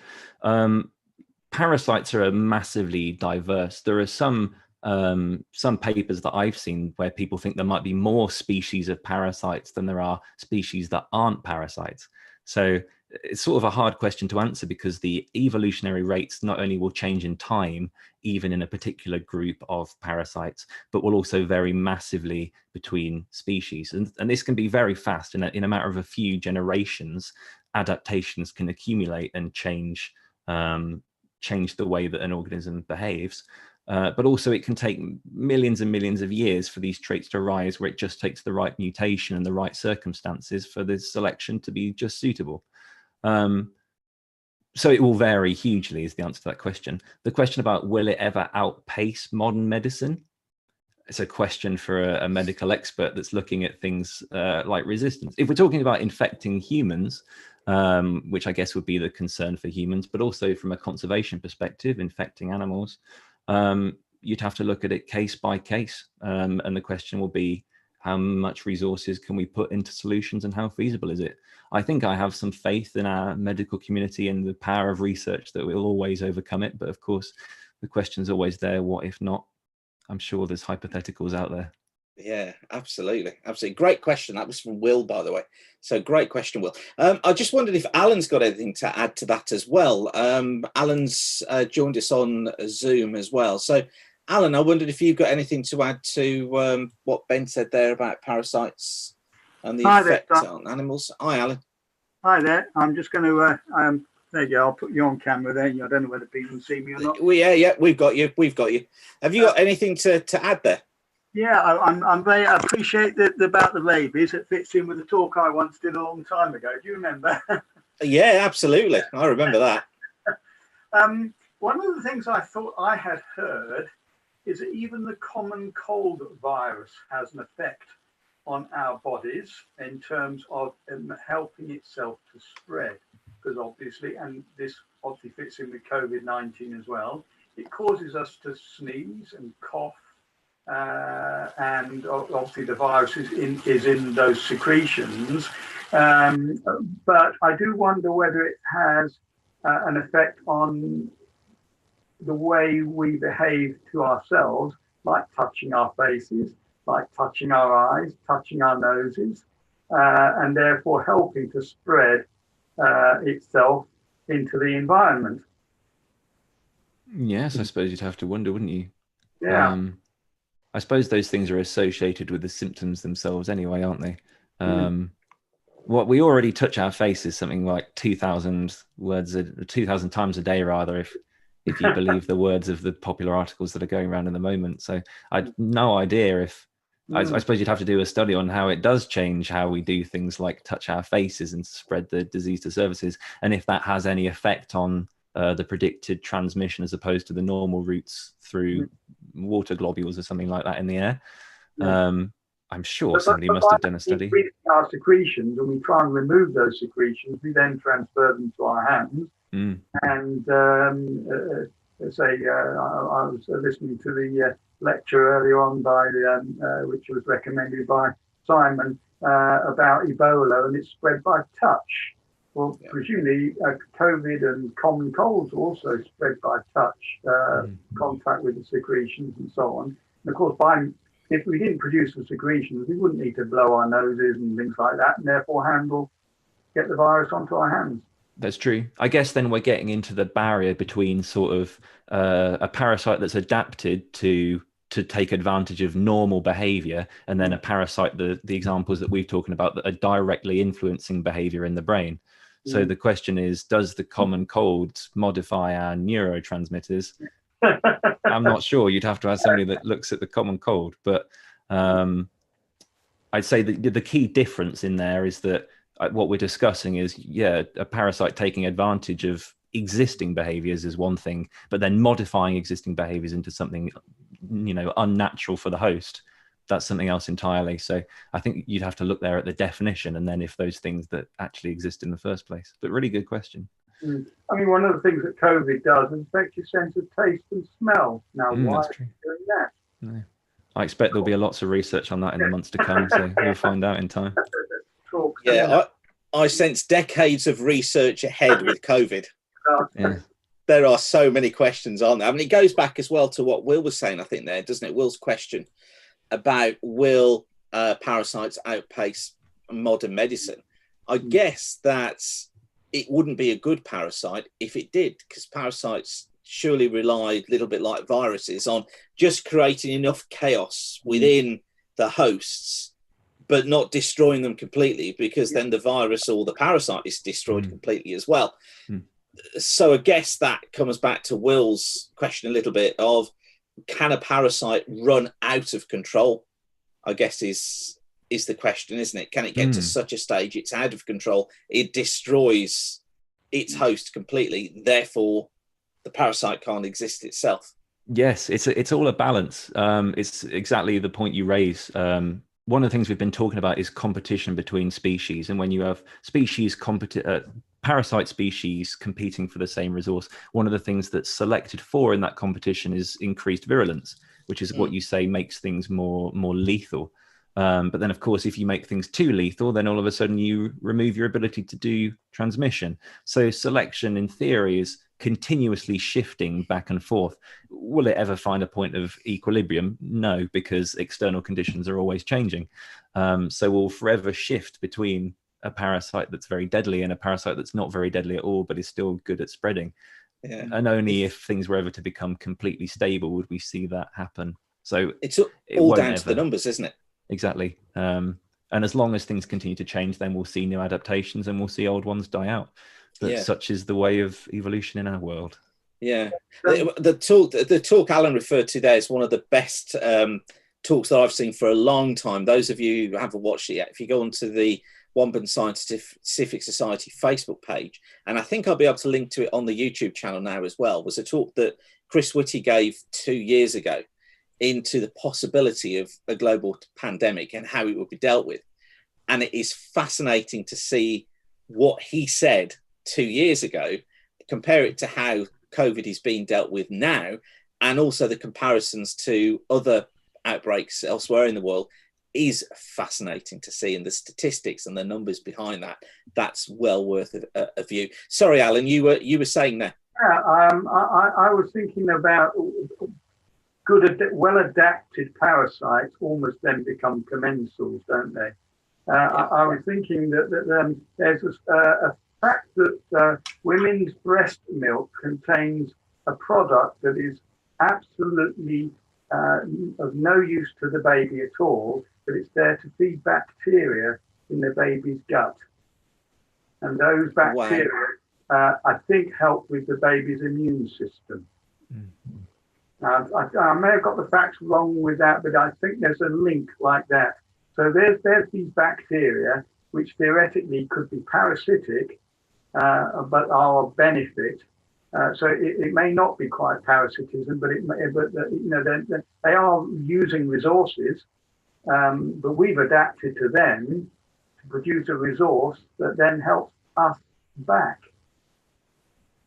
Parasites are massively diverse. There are some papers that I've seen where people think there might be more species of parasites than there are species that aren't parasites. So it's sort of a hard question to answer, because the evolutionary rates not only will change in time, even in a particular group of parasites, but will also vary massively between species. And this can be very fast. In a matter of a few generations, adaptations can accumulate and change the way that an organism behaves. But also it can take millions and millions of years for these traits to arise, where it just takes the right mutation and the right circumstances for the selection to be just suitable. So it will vary hugely is the answer to that question. The question about will it ever outpace modern medicine? It's a question for a medical expert that's looking at things like resistance. If we're talking about infecting humans, which I guess would be the concern for humans, but also from a conservation perspective, infecting animals, you'd have to look at it case by case. And the question will be, how much resources can we put into solutions and how feasible is it? I think I have some faith in our medical community and the power of research that we'll always overcome it. But of course, the question's always there, what if not? I'm sure there's hypotheticals out there. Yeah, absolutely. Absolutely. Great question. That was from Will, by the way. So great question, Will. I just wondered if Alan's got anything to add to that as well. Alan's joined us on Zoom as well. So Alan, I wondered if you've got anything to add to what Ben said there about parasites and the effect on animals. Hi, Alan. Hi there. I'm just going to, there you go. I'll put you on camera there. I don't know whether people can see me or not. Yeah, we've got you. We've got you. Have you got anything to add there? Yeah, I appreciate about the rabies. It fits in with the talk I once did a long time ago. Do you remember? Yeah, absolutely. I remember that. One of the things I thought I had heard is that even the common cold virus has an effect on our bodies in terms of helping itself to spread. Because obviously, and this obviously fits in with COVID-19 as well, it causes us to sneeze and cough. And obviously the virus is in those secretions. But I do wonder whether it has an effect on the way we behave to ourselves, like touching our faces, like touching our eyes, touching our noses, and therefore helping to spread itself into the environment. Yes, I suppose you'd have to wonder, wouldn't you? Yeah. I suppose those things are associated with the symptoms themselves anyway, aren't they? What we already touch our faces something like 2,000 times a day, rather, if you believe the words of the popular articles that are going around in the moment. So I'd no idea if, I suppose you'd have to do a study on how it does change how we do things like touch our faces and spread the disease to surfaces, and if that has any effect on the predicted transmission as opposed to the normal routes through water globules or something like that in the air. I'm sure somebody must have done a study. Our secretions, and we try and remove those secretions, we then transfer them to our hands. And I was listening to the lecture earlier on by which was recommended by Simon about Ebola, and it's spread by touch. Well, presumably COVID and common colds also spread by touch, contact with the secretions and so on. And of course, if we didn't produce the secretions, we wouldn't need to blow our noses and things like that, and therefore get the virus onto our hands. That's true. I guess then we're getting into the barrier between sort of a parasite that's adapted to take advantage of normal behavior, and then a parasite, the examples that we're talking about, that are directly influencing behavior in the brain. So the question is, does the common cold modify our neurotransmitters? I'm not sure. You'd have to have somebody that looks at the common cold. But I'd say that the key difference in there is that what we're discussing is, a parasite taking advantage of existing behaviors is one thing, but then modifying existing behaviors into something, unnatural for the host, that's something else entirely. So I think you'd have to look there at the definition, and then if those things that actually exist in the first place. But really good question. I mean, one of the things that COVID does is affect your sense of taste and smell. Now, why is it doing that? No. I expect there'll be lots of research on that in the months to come, so we'll find out in time. Yeah, I sense decades of research ahead with COVID. There are so many questions on there. I mean, it goes back as well to what Will was saying, I think, there, doesn't it? Will's question about will parasites outpace modern medicine? I guess that it wouldn't be a good parasite if it did, because parasites surely rely a little bit like viruses on just creating enough chaos within the hosts, but not destroying them completely, because then the virus or the parasite is destroyed completely as well. So I guess that comes back to Will's question a little bit of, can a parasite run out of control? I guess is the question, isn't it? Can it get to such a stage it's out of control, it destroys its host completely. Therefore, the parasite can't exist itself. Yes, it's all a balance. It's exactly the point you raise. One of the things we've been talking about is competition between species, and when you have parasite species competing for the same resource, one of the things that's selected for in that competition is increased virulence, which is what you say makes things more lethal. But then, of course, if you make things too lethal, then all of a sudden you remove your ability to do transmission. So selection, in theory, is continuously shifting back and forth. Will it ever find a point of equilibrium? No, because external conditions are always changing. So we'll forever shift between a parasite that's very deadly and a parasite that's not very deadly at all, but is still good at spreading. Yeah. And only if things were ever to become completely stable would we see that happen. So it's all down to the numbers, isn't it? Exactly. And as long as things continue to change, then we'll see new adaptations and we'll see old ones die out. But such is the way of evolution in our world. Yeah. The talk Alan referred to there is one of the best talks that I've seen for a long time. Those of you who haven't watched it yet, if you go onto the Womben Scientific Society Facebook page, and I think I'll be able to link to it on the YouTube channel now as well, was a talk that Chris Whitty gave 2 years ago into the possibility of a global pandemic and how it would be dealt with. And it is fascinating to see what he said 2 years ago, compare it to how COVID is being dealt with now, and also the comparisons to other outbreaks elsewhere in the world is fascinating to see. And the statistics and the numbers behind that, that's well worth a view. Sorry, Alan, you were saying that. Yeah, I was thinking about well-adapted parasites almost then become commensals, don't they? I was thinking that there's a fact that women's breast milk contains a product that is absolutely of no use to the baby at all, but it's there to feed bacteria in the baby's gut. And those bacteria, I think, help with the baby's immune system. Mm-hmm. I may have got the facts wrong with that, but I think there's a link like that. So there's these bacteria which theoretically could be parasitic, but are of benefit. So it may not be quite parasitism, but they are using resources, but we've adapted to them to produce a resource that then helps us back.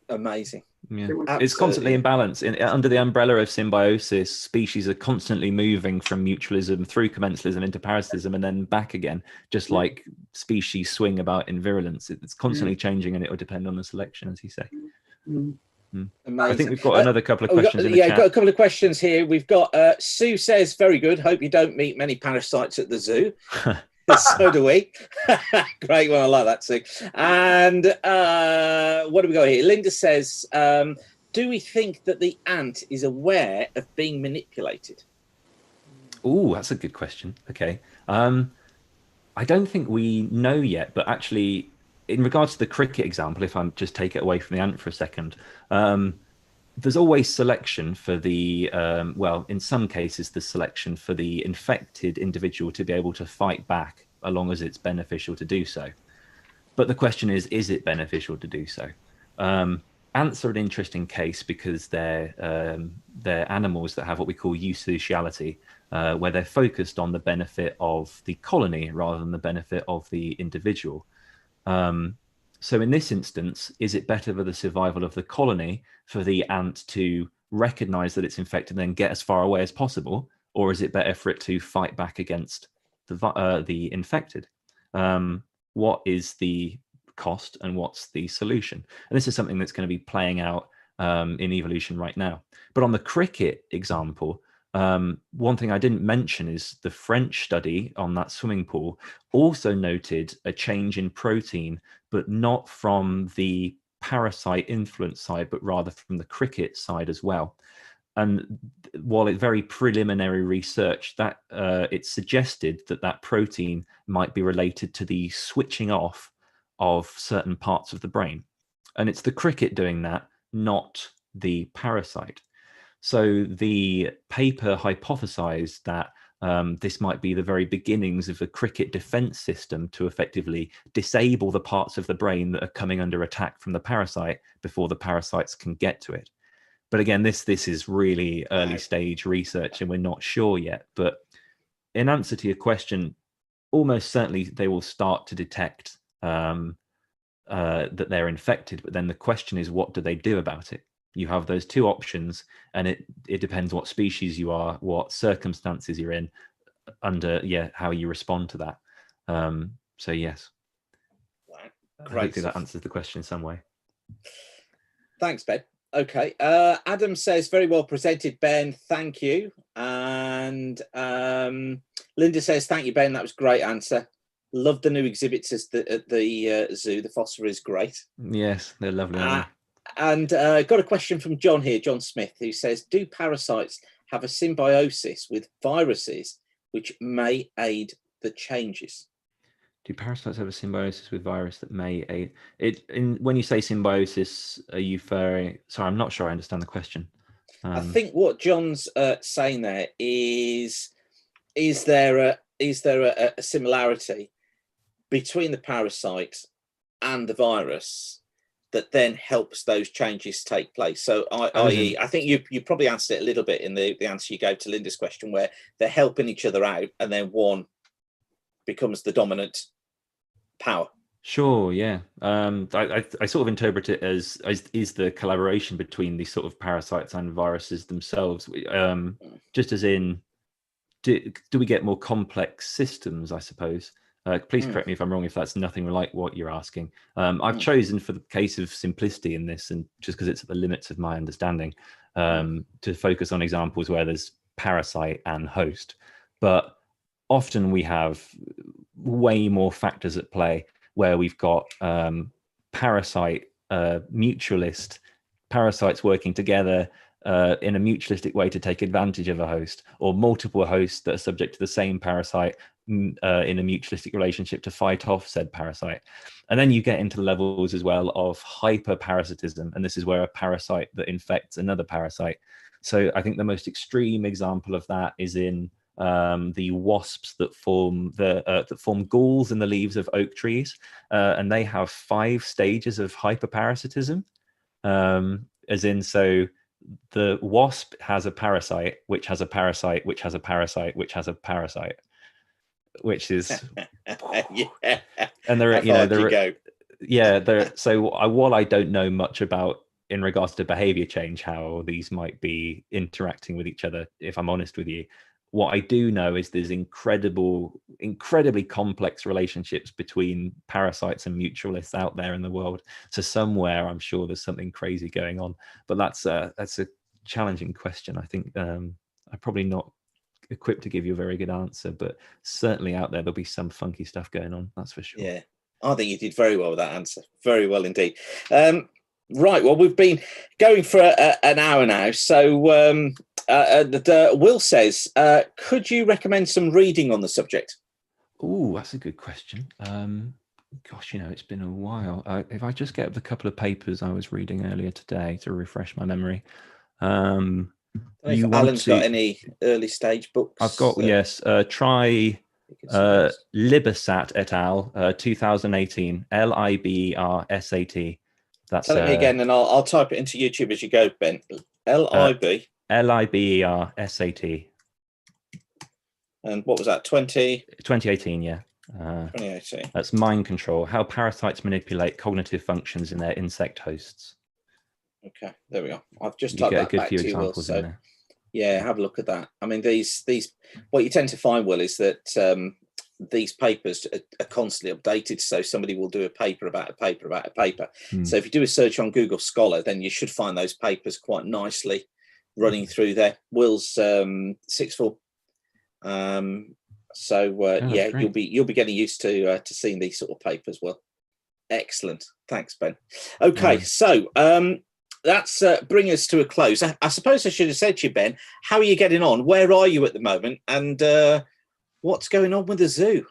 Amazing. Yeah. It's constantly in balance. Under the umbrella of symbiosis, species are constantly moving from mutualism through commensalism into parasitism and then back again, just like species swing about in virulence. It's constantly changing, and it will depend on the selection, as you say. I think we've got another couple of questions in the chat. We've got a couple of questions here. We've got Sue says, very good. Hope you don't meet many parasites at the zoo. So do we. Great one. I like that, Sue. And what do we got here? Linda says, do we think that the ant is aware of being manipulated? Oh, that's a good question. Okay. I don't think we know yet, but actually, in regards to the cricket example, if I just take it away from the ant for a second, there's always selection for the, in some cases, the selection for the infected individual to be able to fight back, as long as it's beneficial to do so. But the question is it beneficial to do so? Ants are an interesting case because they're animals that have what we call eusociality, where they're focused on the benefit of the colony rather than the benefit of the individual. So in this instance, is it better for the survival of the colony for the ant to recognize that it's infected and then get as far away as possible? Or is it better for it to fight back against the infected? What is the cost and what's the solution? And this is something that's going to be playing out in evolution right now. But on the cricket example, one thing I didn't mention is the French study on that swimming pool also noted a change in protein, but not from the parasite influence side, but rather from the cricket side as well. And while it's very preliminary research, that it suggested that protein might be related to the switching off of certain parts of the brain. And it's the cricket doing that, not the parasite. So the paper hypothesized that This might be the very beginnings of a cricket defense system to effectively disable the parts of the brain that are coming under attack from the parasite before the parasites can get to it. But again, this is really early stage research and we're not sure yet. But in answer to your question, almost certainly they will start to detect that they're infected. But then the question is, what do they do about it? You have those two options, and it depends what species you are, what circumstances you're in, under how you respond to that. So yes, great. Hopefully that answers the question in some way. Thanks, Ben. Okay, Adam says very well presented, Ben. Thank you. And Linda says thank you, Ben. That was a great answer. Love the new exhibits at the zoo. The phosphor is great. Yes, they're lovely. And got a question from John here, John Smith, who says, do parasites have a symbiosis with viruses which may aid the changes? Do parasites have a symbiosis with virus that may aid it? When you say symbiosis, are you referring? Sorry, I'm not sure I understand the question. I think what John's saying there is there a similarity between the parasite and the virus that then helps those changes take place? So, i.e., I think you probably answered it a little bit in the answer you gave to Linda's question, where they're helping each other out, and then one becomes the dominant power. Sure, yeah. I sort of interpret it as is the collaboration between these sort of parasites and viruses themselves. Just as in, do we get more complex systems, I suppose? Please correct me if I'm wrong, if that's nothing like what you're asking. I've chosen, for the case of simplicity in this, and just because it's at the limits of my understanding, to focus on examples where there's parasite and host. But often we have way more factors at play, where we've got parasite, mutualist, parasites working together in a mutualistic way to take advantage of a host, or multiple hosts that are subject to the same parasite in a mutualistic relationship to fight off said parasite. And then you get into levels as well of hyperparasitism, and this is where a parasite that infects another parasite. So I think the most extreme example of that is in the wasps that form galls in the leaves of oak trees, and they have 5 stages of hyperparasitism, as in, so the wasp has a parasite which has a parasite which has a parasite which has a parasite, which is yeah. And so while I don't know much about, in regards to behavior change, how these might be interacting with each other, if I'm honest with you, what I do know is there's incredibly complex relationships between parasites and mutualists out there in the world. So somewhere I'm sure there's something crazy going on, but that's a challenging question. I think I'm probably not equipped to give you a very good answer, but certainly out there there'll be some funky stuff going on, that's for sure. Yeah, I think you did very well with that answer. Very well indeed. Right, well, we've been going for an hour now, so Will says, could you recommend some reading on the subject? Oh, that's a good question. Gosh, it's been a while. If I just get the couple of papers I was reading earlier today to refresh my memory. Alan's got any early stage books? I've got, yes. Try Libersat et al. 2018. Libersat. That's Tell it me again, and I'll type it into YouTube as you go, Ben. Libersat. And what was that? 2018, yeah. 2018. That's Mind Control: How Parasites Manipulate Cognitive Functions in Their Insect Hosts. Okay, there we go. I've just typed that back to you, Will. So, yeah, have a look at that. I mean, these what you tend to find, Will, is that these papers are constantly updated. So somebody will do a paper about a paper about a paper. So if you do a search on Google Scholar, then you should find those papers quite nicely running through there. Will's sixth form. You'll be getting used to seeing these sort of papers. Well, excellent. Thanks, Ben. Okay, so that's bring us to a close. I suppose I should have said to you, Ben, how are you getting on? Where are you at the moment? And what's going on with the zoo?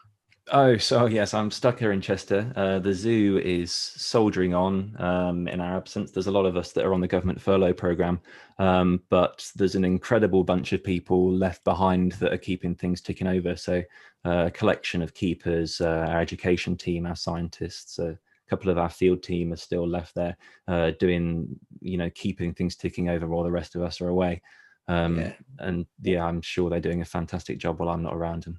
Oh, so yes, I'm stuck here in Chester. The zoo is soldiering on in our absence. There's a lot of us that are on the government furlough program, but there's an incredible bunch of people left behind that are keeping things ticking over. So a collection of keepers, our education team, our scientists, a couple of our field team are still left there doing, keeping things ticking over while the rest of us are away. And yeah, I'm sure they're doing a fantastic job while I'm not around. And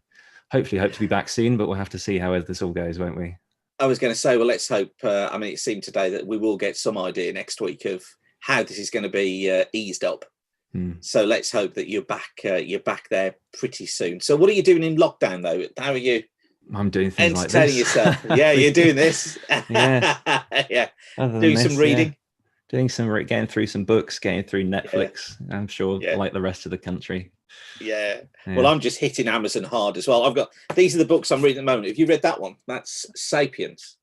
hopefully hope to be back soon, but we'll have to see how this all goes, won't we? I was going to say, well, let's hope. I mean, it seemed today that we will get some idea next week of how this is going to be eased up. So let's hope that you're back there pretty soon. So what are you doing in lockdown, though? How are you? I'm doing things like this. Entertaining yourself. Yeah, you're doing this. Yeah. Yeah. Doing some reading. Yeah. Getting through some books, getting through Netflix. Yeah. I'm sure, like the rest of the country. Yeah. Well, I'm just hitting Amazon hard as well. These are the books I'm reading at the moment. Have you read that one? That's Sapiens.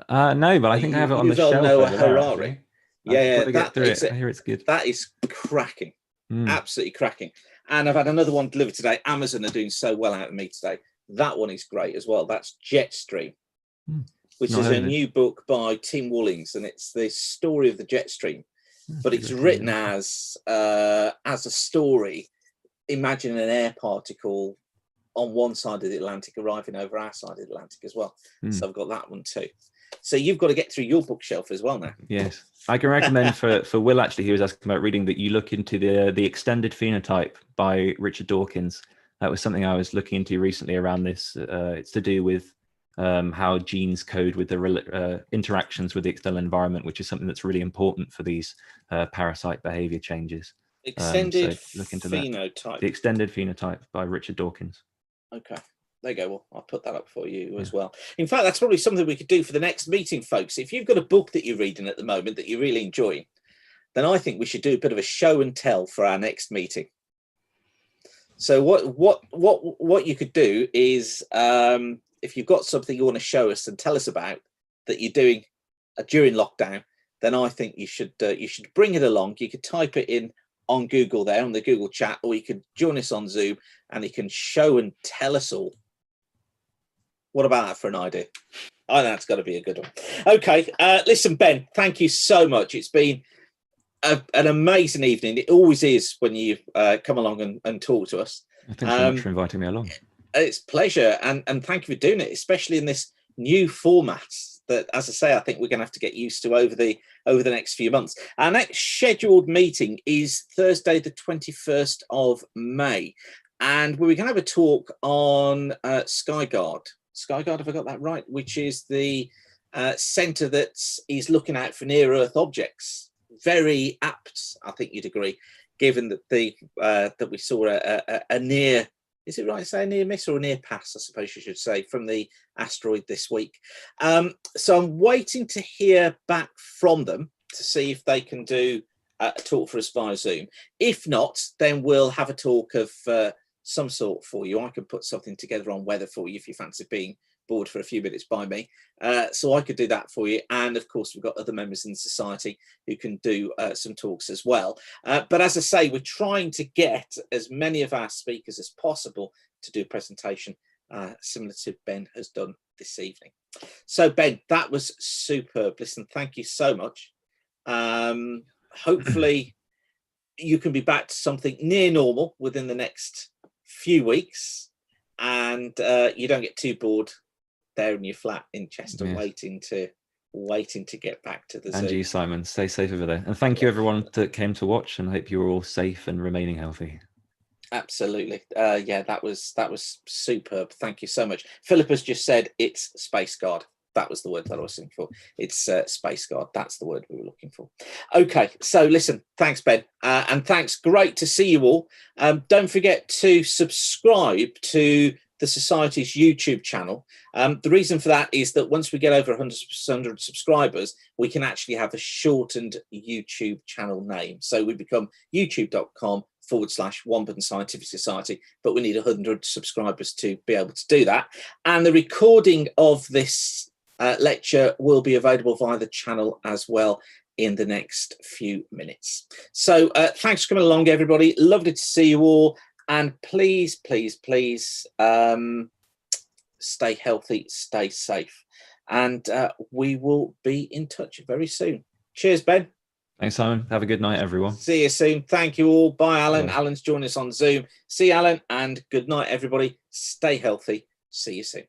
No, but I think I have it on the shelf. Noah Harari. Yeah, I hear it's good. That is cracking. Absolutely cracking. And I've had another one delivered today. Amazon are doing so well out of me today. That one is great as well. That's Jetstream, which is a new book by Tim Wallings, and it's the story of the Jetstream, but it's written as a story. Imagine an air particle on one side of the Atlantic arriving over our side of the Atlantic as well. So I've got that one too. So you've got to get through your bookshelf as well now. Yes, I can recommend for Will, actually, he was asking about reading, that you look into the Extended Phenotype by Richard Dawkins. That was something I was looking into recently around this. It's to do with how genes code with the interactions with the external environment, which is something that's really important for these parasite behavior changes. Extended so look into Phenotype. That. The Extended Phenotype by Richard Dawkins. Okay. There you go. Well, I'll put that up for you as well. In fact, that's probably something we could do for the next meeting, folks. If you've got a book that you're reading at the moment that you're really enjoying, then I think we should do a bit of a show and tell for our next meeting. So what you could do is, if you've got something you want to show us and tell us about that you're doing during lockdown, then I think you should bring it along. You could type it in on Google there, on the Google chat, or you could join us on Zoom and you can show and tell us all. What about that for an idea? I think that's got to be a good one. Okay, listen, Ben, thank you so much. It's been an amazing evening. It always is when you come along and talk to us. Thanks so much for inviting me along. It's a pleasure, and thank you for doing it, especially in this new format that, as I say, I think we're going to have to get used to over the next few months. Our next scheduled meeting is Thursday, the 21st of May, and we're going to have a talk on Skyguard. Skyguard, have I got that right? Which is the centre that is looking out for near-Earth objects. Very apt, I think you'd agree, given that that we saw a near. Is it right to say a near miss or a near pass, I suppose you should say, from the asteroid this week? So I'm waiting to hear back from them to see if they can do a talk for us via Zoom. If not, then we'll have a talk of some sort for you. I can put something together on weather for you if you fancy being bored for a few minutes by me. So I could do that for you. And of course, we've got other members in the society who can do some talks as well. But as I say, we're trying to get as many of our speakers as possible to do a presentation similar to Ben has done this evening. So Ben, that was superb. Listen, thank you so much. Hopefully you can be back to something near normal within the next few weeks, and you don't get too bored there in your flat in Chester, waiting to get back to the Zoom. And you, Simon, stay safe over there. And thank you everyone that came to watch, and I hope you're all safe and remaining healthy. Absolutely. Yeah, that was superb. Thank you so much. Philip has just said it's Space Guard. That was the word that I was looking for. It's Space Guard. That's the word we were looking for. Okay, so listen, thanks, Ben. And thanks. Great to see you all. Don't forget to subscribe to the Society's YouTube channel. The reason for that is that once we get over 100 subscribers, we can actually have a shortened YouTube channel name. So we become youtube.com/One Button Scientific Society, but we need 100 subscribers to be able to do that. And the recording of this lecture will be available via the channel as well in the next few minutes. So thanks for coming along, everybody. Lovely to see you all. And please, please, please stay healthy, stay safe, and we will be in touch very soon. Cheers, Ben. Thanks, Simon. Have a good night, everyone. See you soon. Thank you all. Bye, Alan. Bye. Alan's joining us on Zoom. See you, Alan, and good night, everybody. Stay healthy. See you soon.